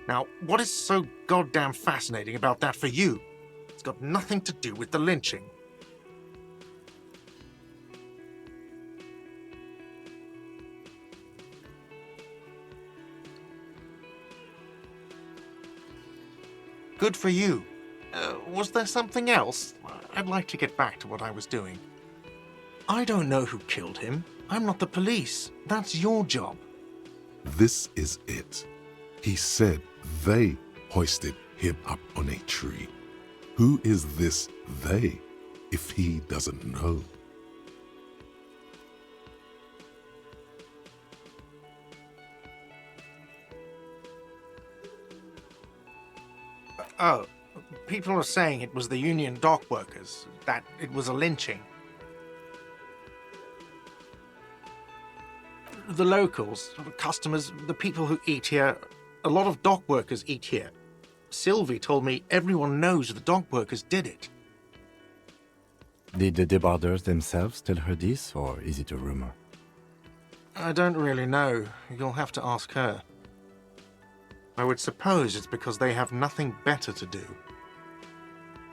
Now, what is so goddamn fascinating about that for you? It's got nothing to do with the lynching. Good for you. Was there something else? I'd like to get back to what I was doing. I don't know who killed him. I'm not the police. That's your job. This is it. He said they hoisted him up on a tree. Who is this they, if he doesn't know? Oh, people are saying it was the union dock workers, that it was a lynching. The locals, the customers, the people who eat here, a lot of dock workers eat here. Sylvie told me everyone knows the dock workers did it. Did the debarders themselves tell her this, or is it a rumor? I don't really know. You'll have to ask her. I would suppose it's because they have nothing better to do.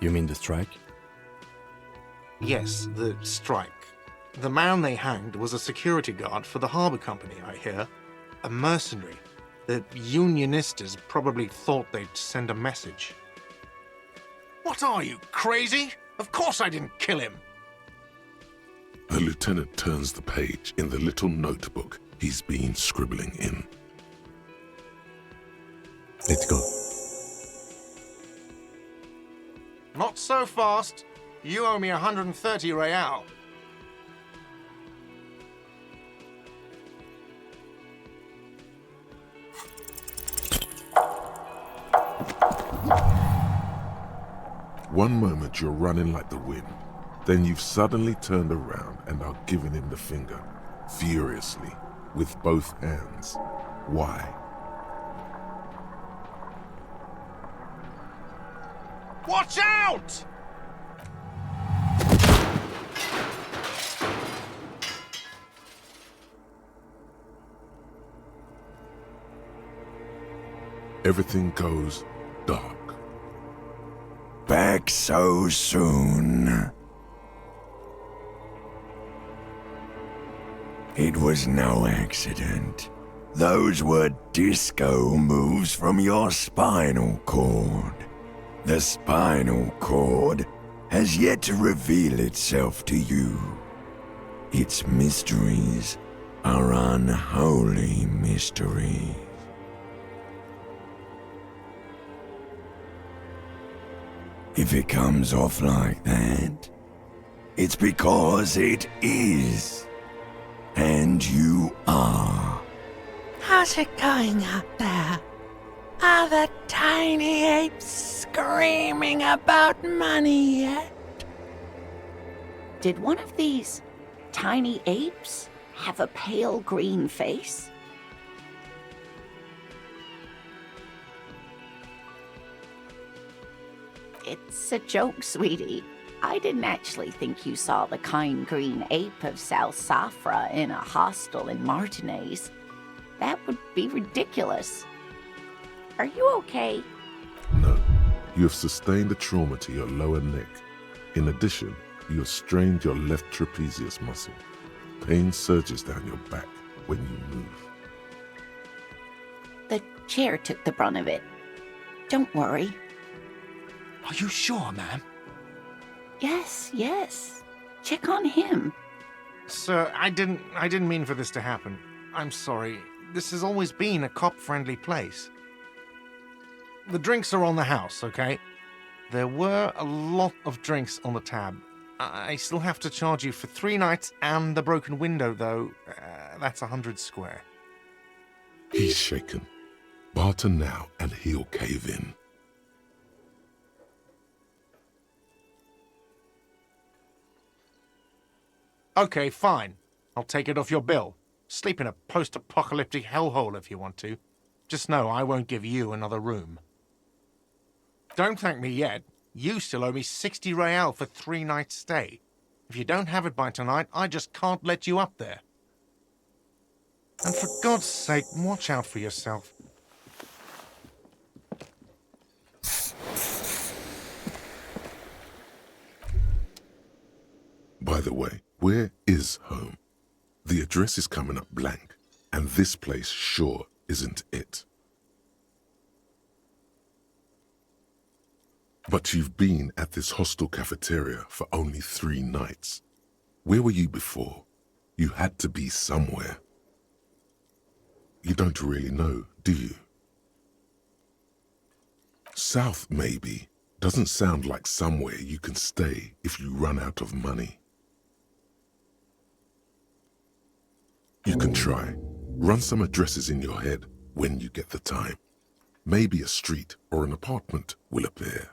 You mean the strike? Yes, the strike. The man they hanged was a security guard for the harbour company, I hear. A mercenary. The unionistas probably thought they'd send a message. What are you, crazy? Of course I didn't kill him! The lieutenant turns the page in the little notebook he's been scribbling in. Let's go. Not so fast. You owe me 130 real. One moment you're running like the wind, then you've suddenly turned around and are giving him the finger, furiously, with both hands. Why? Watch out! Everything goes dark. Back so soon. It was no accident. Those were disco moves from your spinal cord. The spinal cord has yet to reveal itself to you. Its mysteries are unholy mysteries. If it comes off like that, it's because it is. And you are. How's it going out there? Are the tiny apes screaming about money yet? Did one of these tiny apes have a pale green face? It's a joke, sweetie. I didn't actually think you saw the kind green ape of South Safra in a hostel in Martinez. That would be ridiculous. Are you okay? No, you have sustained a trauma to your lower neck. In addition, you have strained your left trapezius muscle. Pain surges down your back when you move. The chair took the brunt of it. Don't worry. Are you sure, ma'am? Yes. Check on him. Sir, I didn't mean for this to happen. I'm sorry. This has always been a cop-friendly place. The drinks are on the house, okay? There were a lot of drinks on the tab. I still have to charge you for 3 nights and the broken window, though. That's 100 square. He's shaken. Barter now and he'll cave in. Okay, fine. I'll take it off your bill. Sleep in a post-apocalyptic hellhole if you want to. Just know I won't give you another room. Don't thank me yet. You still owe me 60 real for 3 nights stay. If you don't have it by tonight, I just can't let you up there. And for God's sake, watch out for yourself. By the way, where is home? The address is coming up blank, and this place sure isn't it. But you've been at this hostel cafeteria for only 3 nights. Where were you before? You had to be somewhere. You don't really know, do you? South, maybe, doesn't sound like somewhere you can stay if you run out of money. You can try. Run some addresses in your head when you get the time. Maybe a street or an apartment will appear.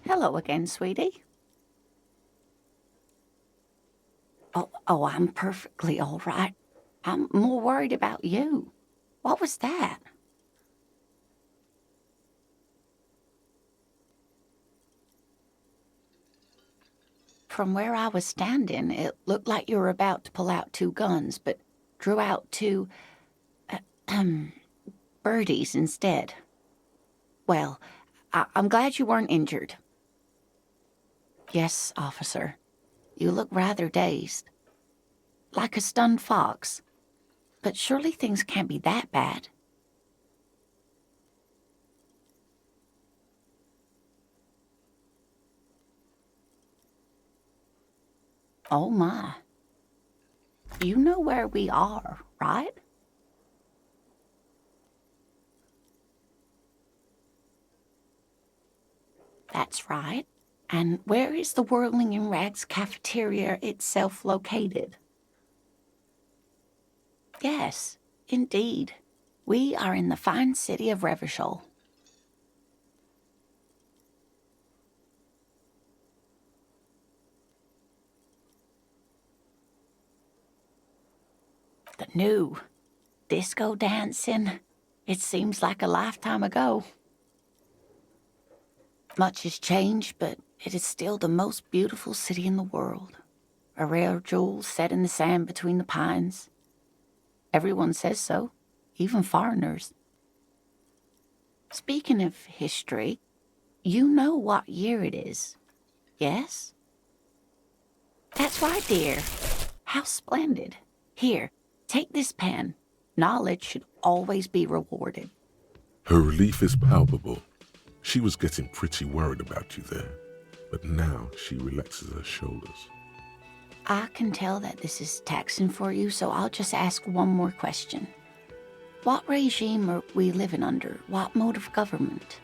Hello again, sweetie. Oh, I'm perfectly all right. I'm more worried about you. What was that? From where I was standing, it looked like you were about to pull out 2 guns, but drew out 2, birdies instead. Well, I'm glad you weren't injured. Yes, officer. You look rather dazed. Like a stunned fox. But surely things can't be that bad. Oh my. You know where we are, right? That's right. And where is the Whirling in Rags cafeteria itself located? Yes, indeed. We are in the fine city of Revachol. The new disco dancing. It seems like a lifetime ago. Much has changed, but it is still the most beautiful city in the world. A rare jewel set in the sand between the pines. Everyone says so, even foreigners. Speaking of history, you know what year it is, yes? That's right, dear. How splendid. Here, take this pen. Knowledge should always be rewarded. Her relief is palpable. She was getting pretty worried about you there, but now she relaxes her shoulders. I can tell that this is taxing for you, so I'll just ask one more question. What regime are we living under? What mode of government?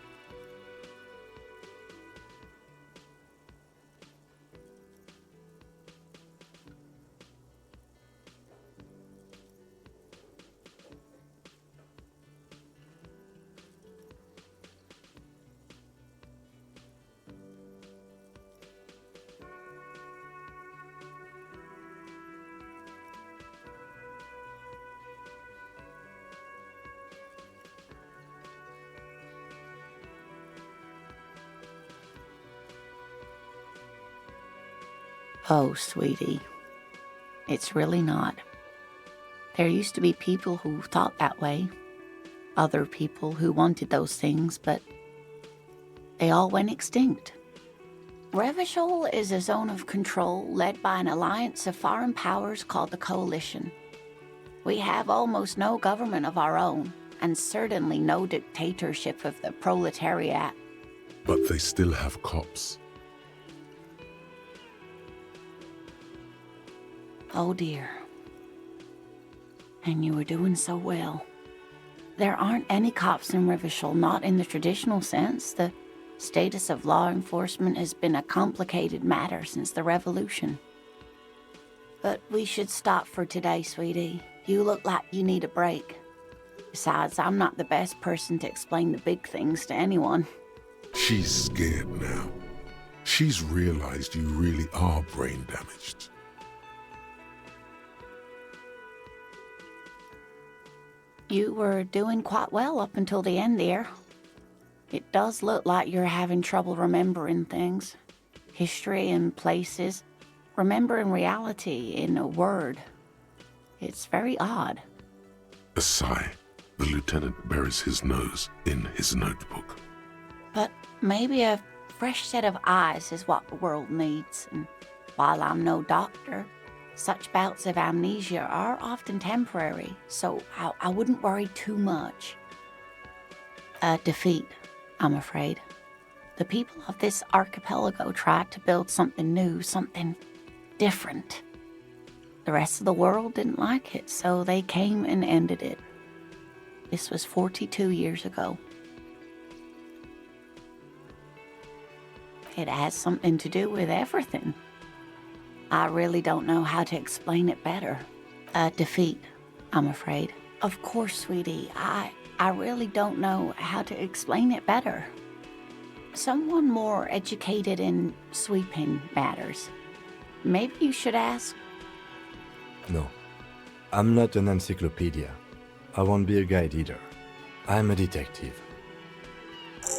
Oh, sweetie, it's really not. There used to be people who thought that way. Other people who wanted those things, but they all went extinct. Revachol is a zone of control led by an alliance of foreign powers called the Coalition. We have almost no government of our own, and certainly no dictatorship of the proletariat. But they still have cops. Oh dear. And you were doing so well. There aren't any cops in Revachol, not in the traditional sense. The status of law enforcement has been a complicated matter since the revolution. But we should stop for today, sweetie. You look like you need a break. Besides, I'm not the best person to explain the big things to anyone. She's scared now. She's realized you really are brain damaged. You were doing quite well up until the end there. It does look like you're having trouble remembering things. History and places. Remembering reality in a word. It's very odd. A sigh. The lieutenant buries his nose in his notebook. But maybe a fresh set of eyes is what the world needs. And while I'm no doctor, such bouts of amnesia are often temporary, so I wouldn't worry too much. A defeat, I'm afraid. The people of this archipelago tried to build something new, something different. The rest of the world didn't like it, so they came and ended it. This was 42 years ago. It has something to do with everything. I really don't know how to explain it better. A defeat, I'm afraid. Of course, sweetie, I really don't know how to explain it better. Someone more educated in sweeping matters. Maybe you should ask No, I'm not an encyclopedia. I won't be a guide either. I'm a detective.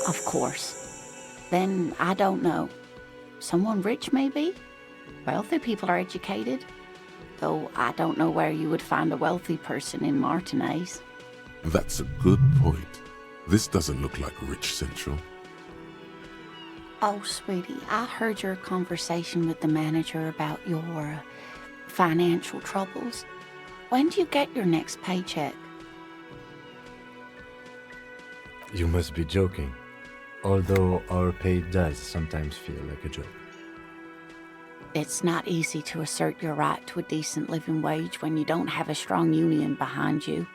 Of course. Then I don't know. Someone rich, maybe? Wealthy people are educated. Though I don't know where you would find a wealthy person in Martinez. That's a good point. This doesn't look like Rich Central. Oh, sweetie, I heard your conversation with the manager about your financial troubles. When do you get your next paycheck? You must be joking. Although our pay does sometimes feel like a joke. It's not easy to assert your right to a decent living wage when you don't have a strong union behind you.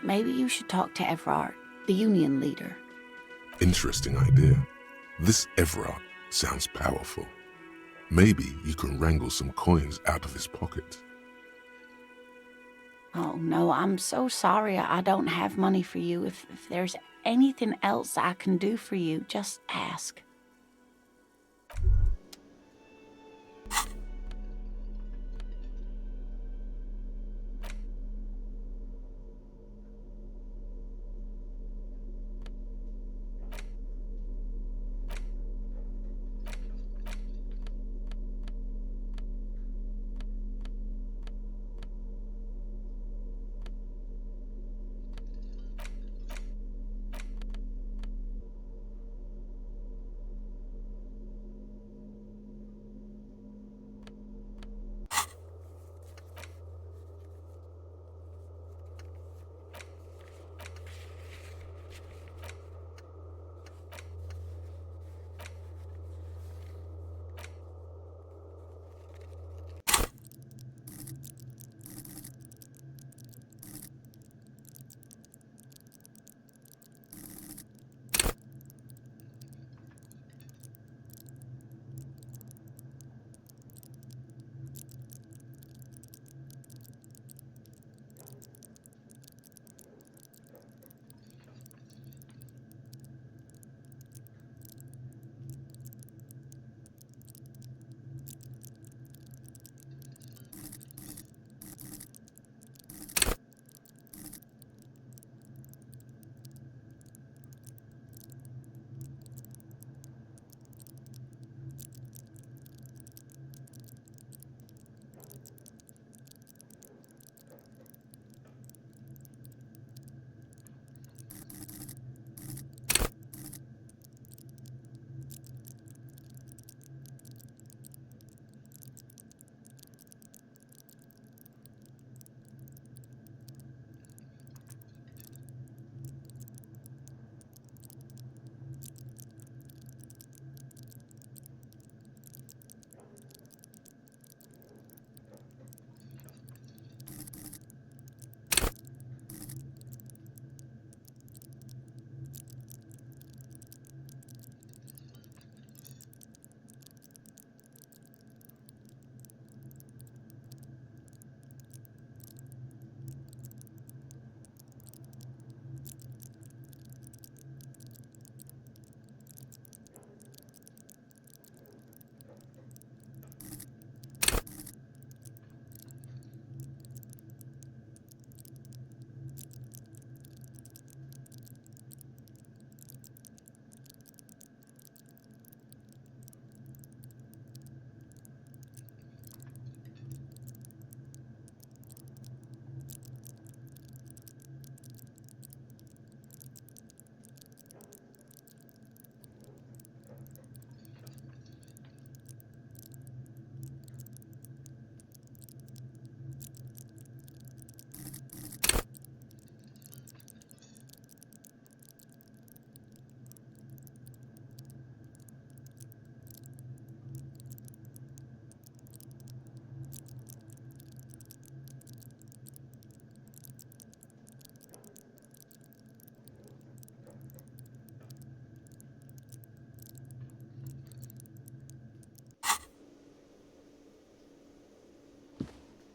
Maybe you should talk to Everard, the union leader. Interesting idea. This Everard sounds powerful. Maybe you can wrangle some coins out of his pocket. Oh, no, I'm so sorry I don't have money for you. If there's anything else I can do for you, just ask.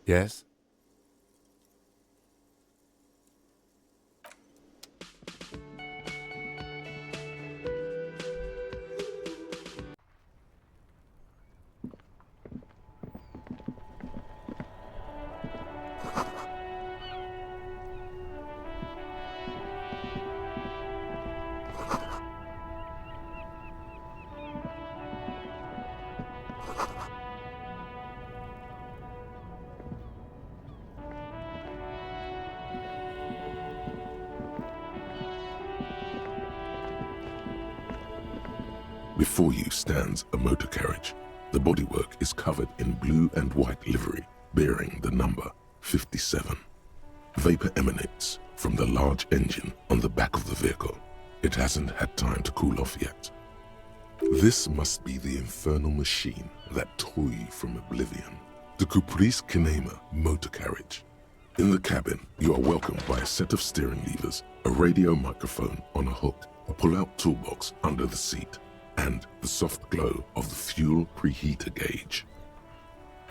Yes? Before you stands a motor carriage. The bodywork is covered in blue and white livery, bearing the number 57. Vapor emanates from the large engine on the back of the vehicle. It hasn't had time to cool off yet. This must be the infernal machine that tore you from oblivion. The Caprice Kinema motor carriage. In the cabin, you are welcomed by a set of steering levers, a radio microphone on a hook, a pull-out toolbox under the seat, and the soft glow of the fuel preheater gauge.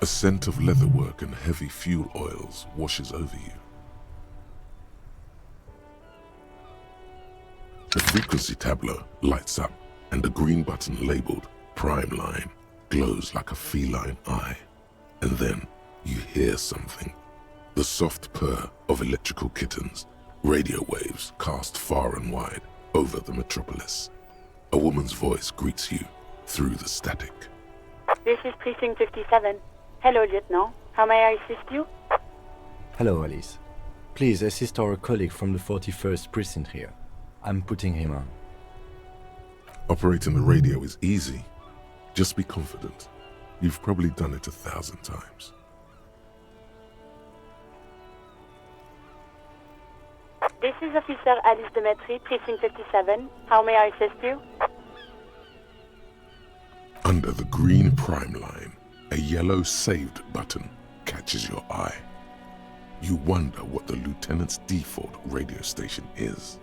A scent of leatherwork and heavy fuel oils washes over you. The frequency tableau lights up, and a green button labeled Prime Line glows like a feline eye. And then you hear something. The soft purr of electrical kittens, radio waves cast far and wide over the metropolis. A woman's voice greets you through the static. This is Precinct 57. Hello, Lieutenant. How may I assist you? Hello, Alice. Please assist our colleague from the 41st Precinct here. I'm putting him on. Operating the radio is easy. Just be confident. You've probably done it 1,000 times. This is Officer Alice Demetri, Precinct 57. How may I assist you? Under the green Prime Line, a yellow saved button catches your eye. You wonder what the lieutenant's default radio station is.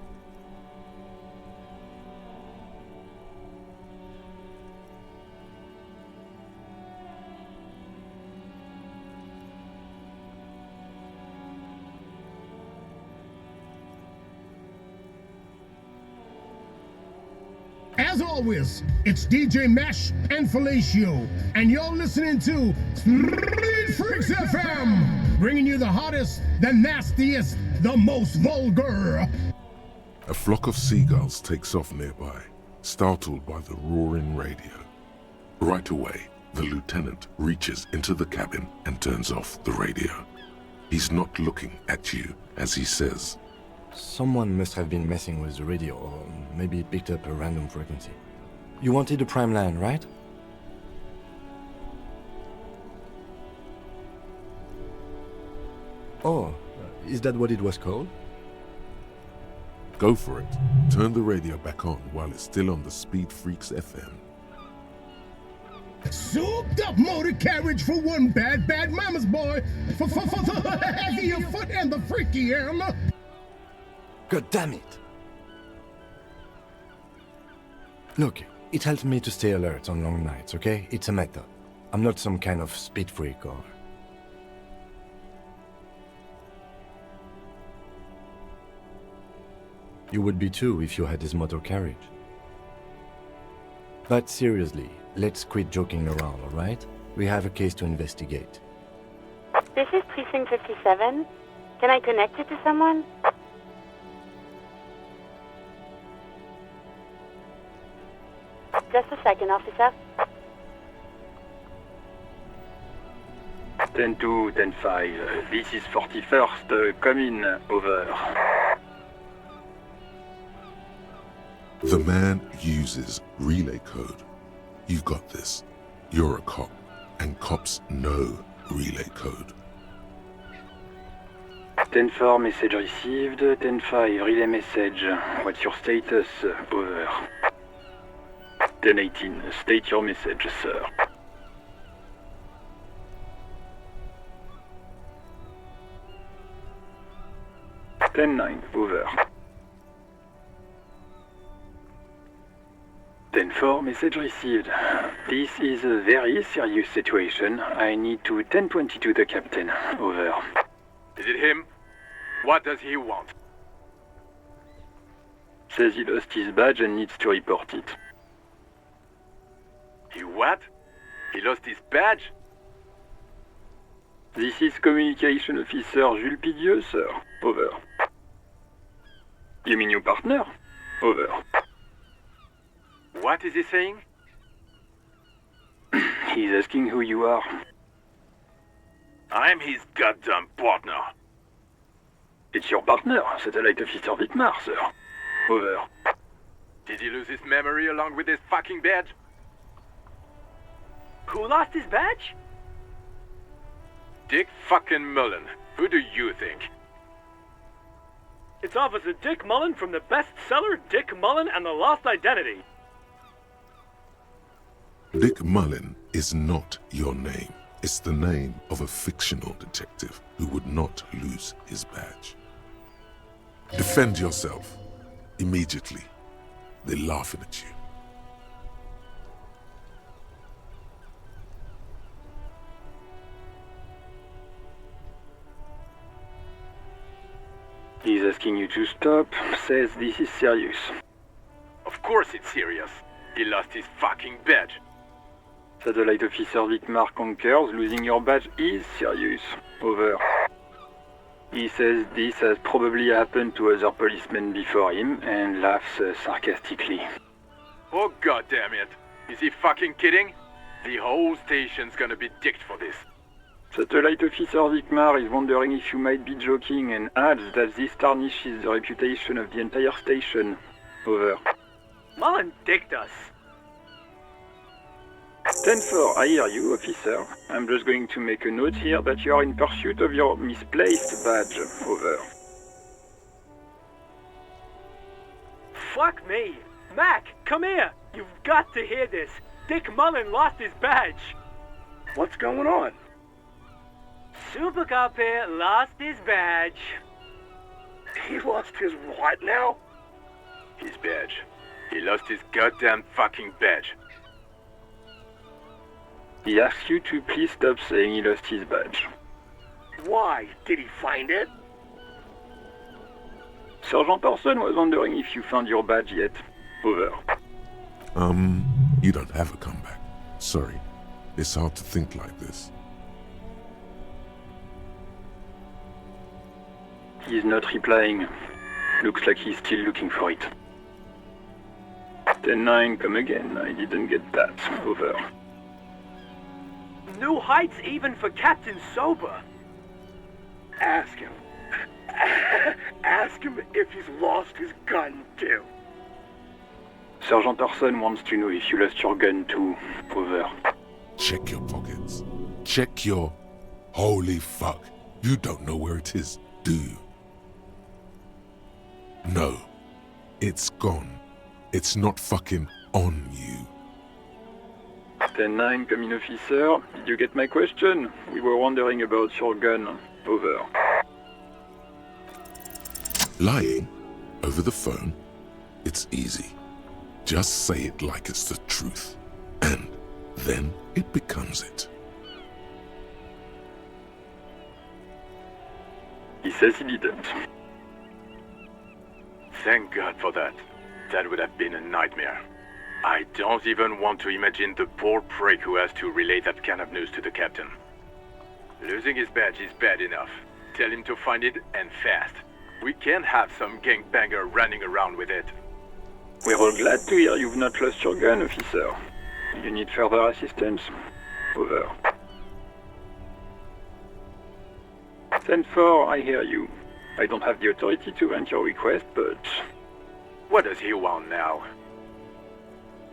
As always, it's DJ Mesh and Felicio, and you're listening to Street Freaks FM, bringing you the hottest, the nastiest, the most vulgar. A flock of seagulls takes off nearby, startled by the roaring radio. Right away, the lieutenant reaches into the cabin and turns off the radio. He's not looking at you as he says, Someone must have been messing with the radio, or maybe it picked up a random frequency. You wanted the Prime Line, right? Oh, is that what it was called? Go for it. Turn the radio back on while it's still on the Speed Freaks FM. Souped up motor carriage for one bad mama's boy, for the heavier foot and the freaky end. God damn it! Look, it helps me to stay alert on long nights, okay? It's a method. I'm not some kind of speed freak or... You would be too if you had this motor carriage. But seriously, let's quit joking around, alright? We have a case to investigate. This is Precinct 57. Can I connect you to someone? Just a second, officer. 10-2, 10-5. This is 41st. Come in. Over. The man uses relay code. You've got this. You're a cop, and cops know relay code. 10-4, message received. 10-5, relay message. What's your status? Over. 10-18, state your message, sir. 10-9, over. 10-4, message received. This is a very serious situation. I need to 10-22 the captain. Over. Is it him? What does he want? Says he lost his badge and needs to report it. He what? He lost his badge? This is Communication Officer Jules Pidieux, sir. Over. You mean your partner? Over. What is he saying? He's asking who you are. I'm his goddamn partner. It's your partner, Satellite Officer Vitmar, sir. Over. Did he lose his memory along with his fucking badge? Who lost his badge? Dick fucking Mullen. Who do you think? It's Officer Dick Mullen from the bestseller Dick Mullen and the Lost Identity. Dick Mullen is not your name. It's the name of a fictional detective who would not lose his badge. Defend yourself. Immediately. They're laughing at you. He's asking you to stop, says this is serious. Of course it's serious. He lost his fucking badge. Satellite Officer Vitmar concurs, losing your badge is serious. Over. He says this has probably happened to other policemen before him and laughs sarcastically. Oh god damn it. Is he fucking kidding? The whole station's gonna be dicked for this. Satellite Officer Vitmar is wondering if you might be joking and adds that this tarnishes the reputation of the entire station. Over. Mullen dicked us. 10-4, I hear you, officer. I'm just going to make a note here that you are in pursuit of your misplaced badge. Over. Fuck me. Mac, come here. You've got to hear this. Dick Mullen lost his badge. What's going on? Super Cop here lost his badge. He lost his what now? His badge. He lost his goddamn fucking badge. He asks you to please stop saying he lost his badge. Why? Did he find it? Sergeant Orson was wondering if you found your badge yet. Over. You don't have a comeback. Sorry. It's hard to think like this. He's not replying. Looks like he's still looking for it. 10-9, come again. I didn't get that. Over. New heights even for Captain Sober. Ask him. Ask him if he's lost his gun too. Sergeant Orson wants to know if you lost your gun too. Over. Check your pockets. Check your... Holy fuck. You don't know where it is, do you? No. It's gone. It's not fucking on you. 10-9, come in, officer. Did you get my question? We were wondering about your gun. Over. Lying? Over the phone? It's easy. Just say it like it's the truth. And then it becomes it. He says he didn't. Thank God for that. That would have been a nightmare. I don't even want to imagine the poor prick who has to relay that kind of news to the captain. Losing his badge is bad enough. Tell him to find it, and fast. We can't have some gangbanger running around with it. We're all glad to hear you've not lost your gun, officer. You need further assistance. Over. 10-4, I hear you. I don't have the authority to grant your request, but... What does he want now?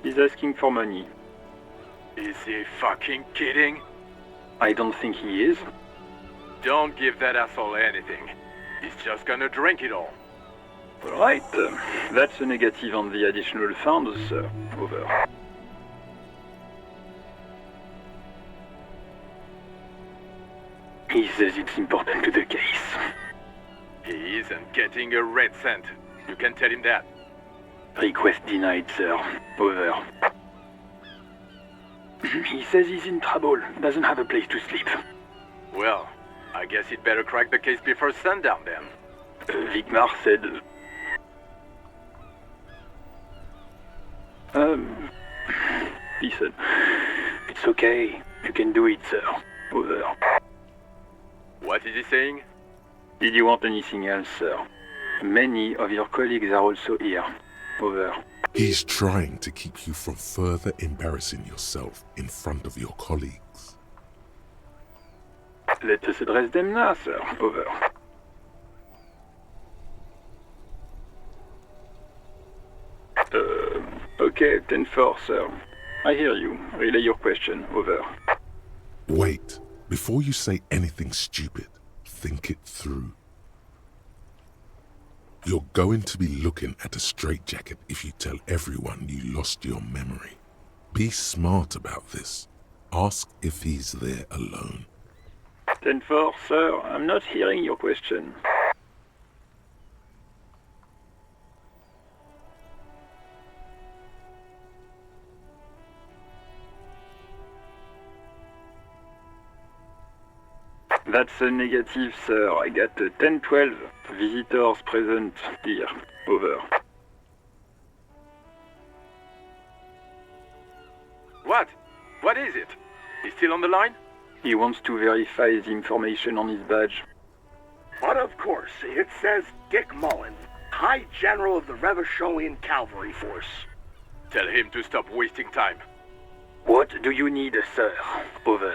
He's asking for money. Is he fucking kidding? I don't think he is. Don't give that asshole anything. He's just gonna drink it all. Right. That's a negative on the additional funds, sir. Over. He says it's important to the case. He isn't getting a red cent. You can tell him that. Request denied, sir. Over. He says he's in trouble. Doesn't have a place to sleep. Well, I guess he'd better crack the case before sundown then. Vigmar said... Listen. It's okay. You can do it, sir. Over. What is he saying? Did you want anything else, sir? Many of your colleagues are also here. Over. He's trying to keep you from further embarrassing yourself in front of your colleagues. Letters address them now, sir. Over. Okay, 10-4, sir. I hear you. Relay your question. Over. Wait. Before you say anything stupid, think it through. You're going to be looking at a straitjacket if you tell everyone you lost your memory. Be smart about this. Ask if he's there alone. 10-4, sir. I'm not hearing your question. That's a negative, sir. I got a 10-12. Visitors present here. Over. What? What is it? He's still on the line? He wants to verify the information on his badge. But of course, it says Dick Mullen, High General of the Revacholian Cavalry Force. Tell him to stop wasting time. What do you need, sir? Over.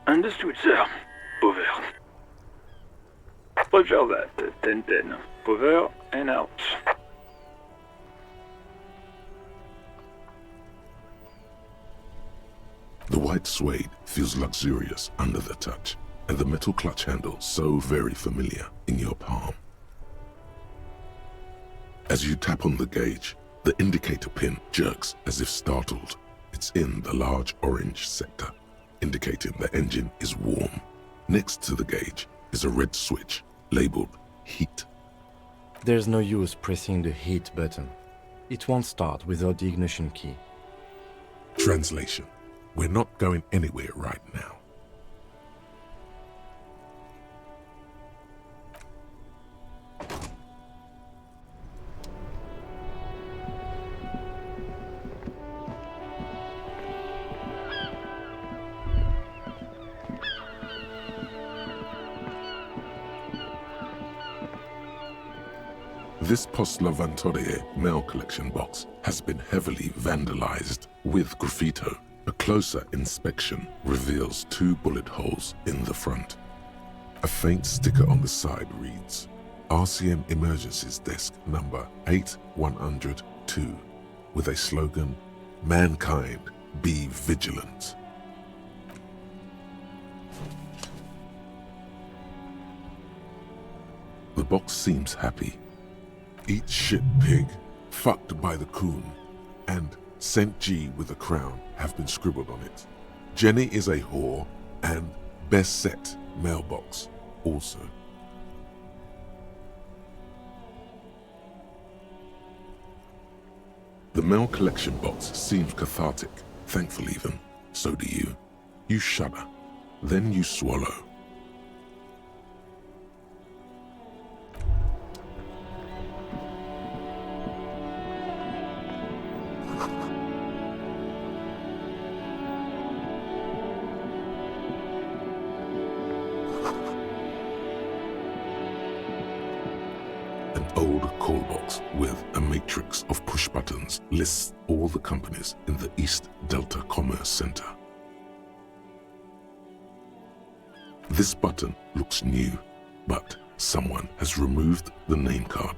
Understood, sir. Over. Roger that. 10-10. Over and out. The white suede feels luxurious under the touch, and the metal clutch handle so very familiar in your palm. As you tap on the gauge, the indicator pin jerks as if startled. It's in the large orange sector, indicating the engine is warm. Next to the gauge is a red switch labeled heat. There's no use pressing the heat button. It won't start without the ignition key. Translation: we're not going anywhere right now. This Post Lavantorie mail collection box has been heavily vandalized with graffito. A closer inspection reveals 2 bullet holes in the front. A faint sticker on the side reads, RCM Emergencies Desk number 8102, with a slogan, Mankind, be vigilant. The box seems happy. Eat shit pig, fucked by the coon, and St. G with a crown have been scribbled on it. Jenny is a whore, and best set mailbox also. The mail collection box seems cathartic, thankful even. So do you. You shudder, then you swallow. Old call box with a matrix of push buttons lists all the companies in the East Delta Commerce Center. This button looks new, but someone has removed the name card.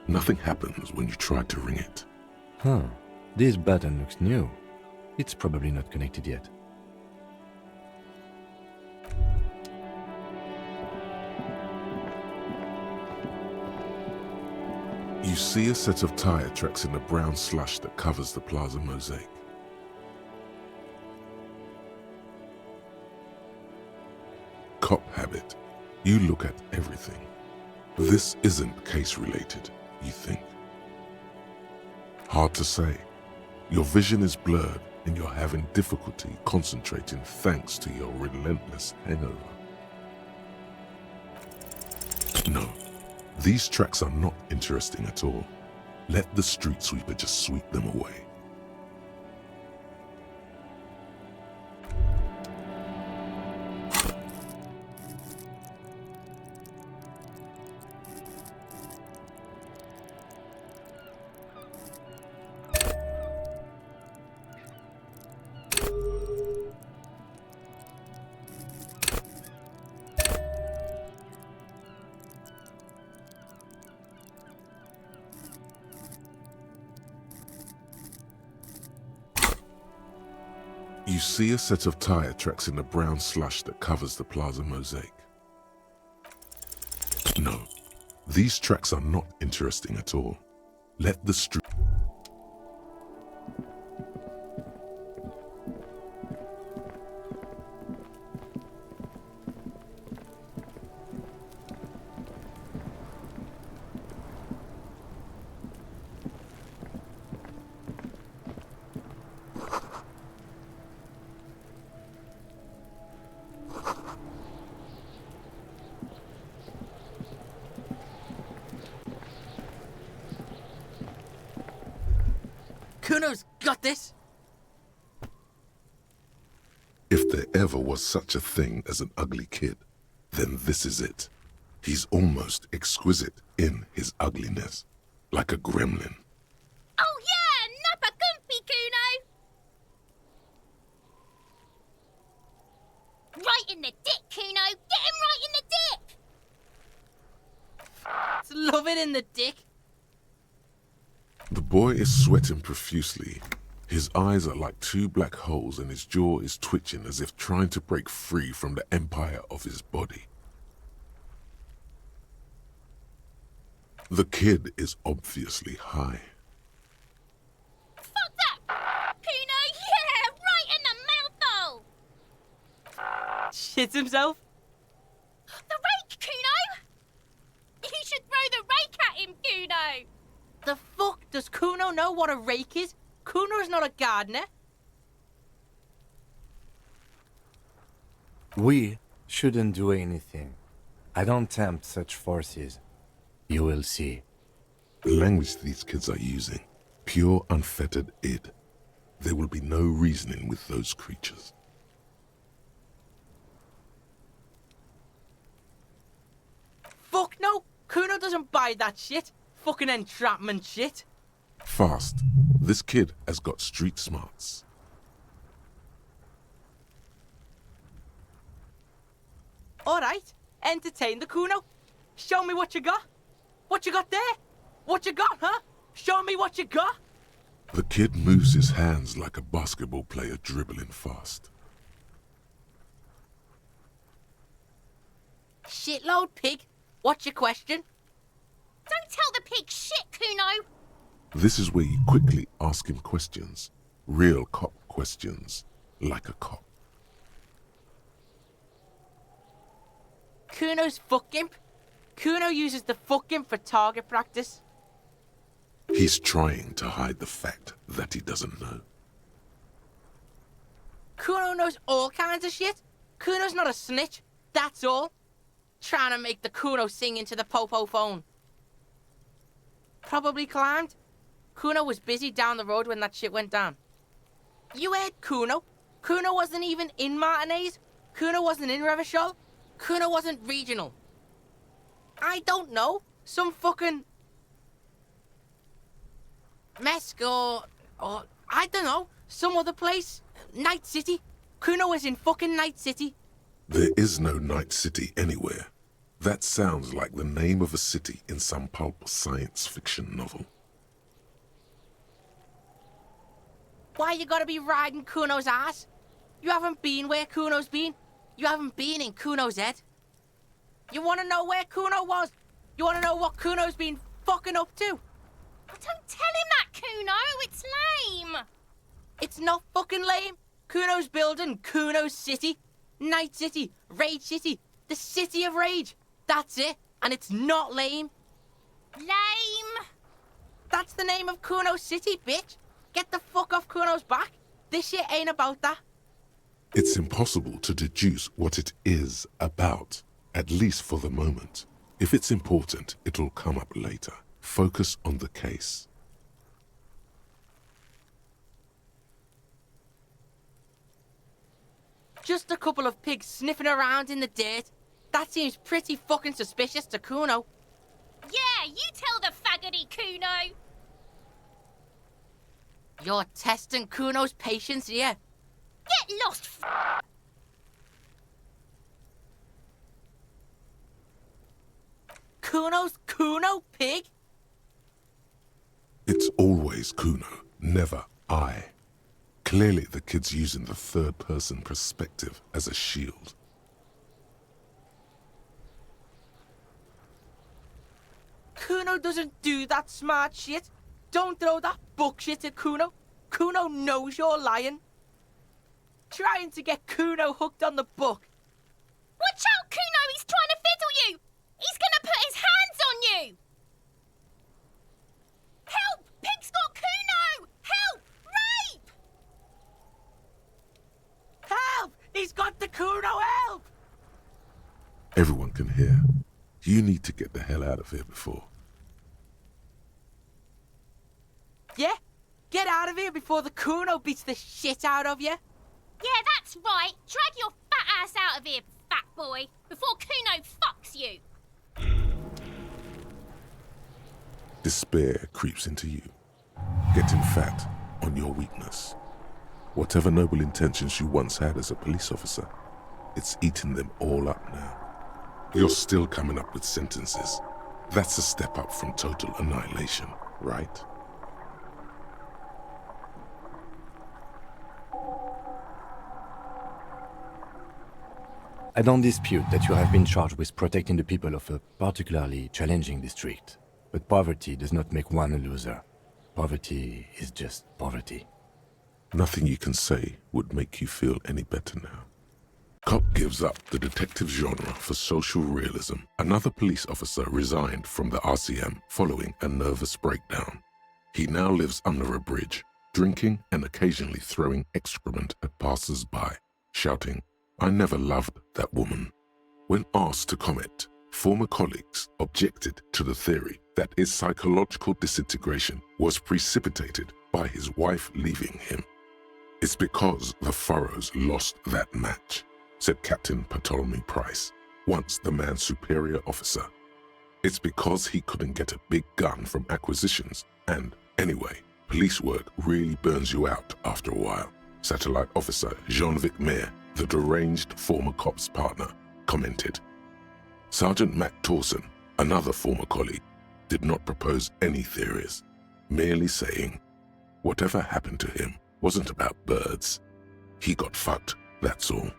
Nothing happens when you try to ring it. This button looks new. It's probably not connected yet. You see a set of tire tracks in the brown slush that covers the plaza mosaic. Cop habit. You look at everything. This isn't case-related, you think. Hard to say. Your vision is blurred and you're having difficulty concentrating thanks to your relentless hangover. No. These tracks are not interesting at all. Let the street sweeper just sweep them away. You see a set of tire tracks in the brown slush that covers the plaza mosaic. No, these tracks are not interesting at all. Let the street... Kuno's got this! If there ever was such a thing as an ugly kid, then this is it. He's almost exquisite in his ugliness, like a gremlin. Oh yeah, nappa gumpy, Kuno! Right in the dick, Kuno! Get him right in the dick! Love it in the dick. The boy is sweating profusely. His eyes are like two black holes and his jaw is twitching as if trying to break free from the empire of his body. The kid is obviously high. Fuck that! Kuno, yeah! Right in the mouthhole! Shits himself? The rake, Kuno! You should throw the rake at him, Kuno! The fuck? Does Kuno know what a rake is? Kuno's not a gardener. We shouldn't do anything. I don't tempt such forces. You will see. The language these kids are using, pure unfettered id. There will be no reasoning with those creatures. Fuck no! Kuno doesn't buy that shit. Fucking entrapment shit. Fast. This kid has got street smarts. Alright, entertain the Kuno. Show me what you got. What you got there? What you got, huh? Show me what you got. The kid moves his hands like a basketball player dribbling fast. Shitload pig. What's your question? Don't tell the pig shit, Kuno! This is where you quickly ask him questions. Real cop questions. Like a cop. Kuno's fuck gimp. Kuno uses the fuck gimp for target practice. He's trying to hide the fact that he doesn't know. Kuno knows all kinds of shit. Kuno's not a snitch. That's all. Trying to make the Kuno sing into the popo phone. Probably climbed. Kuno was busy down the road when that shit went down. You heard Kuno. Kuno wasn't even in Martinez. Kuno wasn't in Revachol. Kuno wasn't regional. I don't know. Some fucking... Mesk or I don't know. Some other place. Night City. Kuno was in fucking Night City. There is no Night City anywhere. That sounds like the name of a city in some pulp science fiction novel. Why you gotta be riding Kuno's ass? You haven't been where Kuno's been. You haven't been in Kuno's head. You wanna know where Kuno was? You wanna know what Kuno's been fucking up to? Oh, don't tell him that, Kuno! It's lame! It's not fucking lame. Kuno's building Kuno's City. Night City. Rage City. The City of Rage. That's it. And it's not lame. Lame! That's the name of Kuno's City, bitch. Get the fuck off Kuno's back. This shit ain't about that. It's impossible to deduce what it is about, at least for the moment. If it's important, it'll come up later. Focus on the case. Just a couple of pigs sniffing around in the dirt. That seems pretty fucking suspicious to Kuno. Yeah, you tell the faggoty, Kuno! You're testing Kuno's patience here. Get lost, Kuno's Kuno, pig? It's always Kuno, never I. Clearly, the kid's using the third-person perspective as a shield. Kuno doesn't do that smart shit. Don't throw that bullshit at Kuno. Kuno knows you're lying. Trying to get Kuno hooked on the book. Watch out, Kuno! He's trying to fiddle you! He's gonna put his hands on you! Help! Pig's got Kuno! Help! Rape! Help! He's got the Kuno, help! Everyone can hear. You need to get the hell out of here before. Yeah? Get out of here before the Kuno beats the shit out of you. Yeah, that's right. Drag your fat ass out of here, fat boy, before Kuno fucks you. Despair creeps into you, getting fat on your weakness. Whatever noble intentions you once had as a police officer, it's eating them all up now. You're still coming up with sentences. That's a step up from total annihilation, right? I don't dispute that you have been charged with protecting the people of a particularly challenging district. But poverty does not make one a loser. Poverty is just poverty. Nothing you can say would make you feel any better now. Cop gives up the detective genre for social realism. Another police officer resigned from the RCM following a nervous breakdown. He now lives under a bridge, drinking and occasionally throwing excrement at passers-by, shouting, "I never loved that woman." When asked to comment, former colleagues objected to the theory that his psychological disintegration was precipitated by his wife leaving him. "It's because the Furrows lost that match," said Captain Ptolemy Price, once the man's superior officer. "It's because he couldn't get a big gun from acquisitions, and anyway, police work really burns you out after a while," Satellite Officer Jean-Vic Mayer, the deranged former cop's partner, commented. Sergeant Matt Torson, another former colleague, did not propose any theories, merely saying, "Whatever happened to him wasn't about birds. He got fucked, that's all."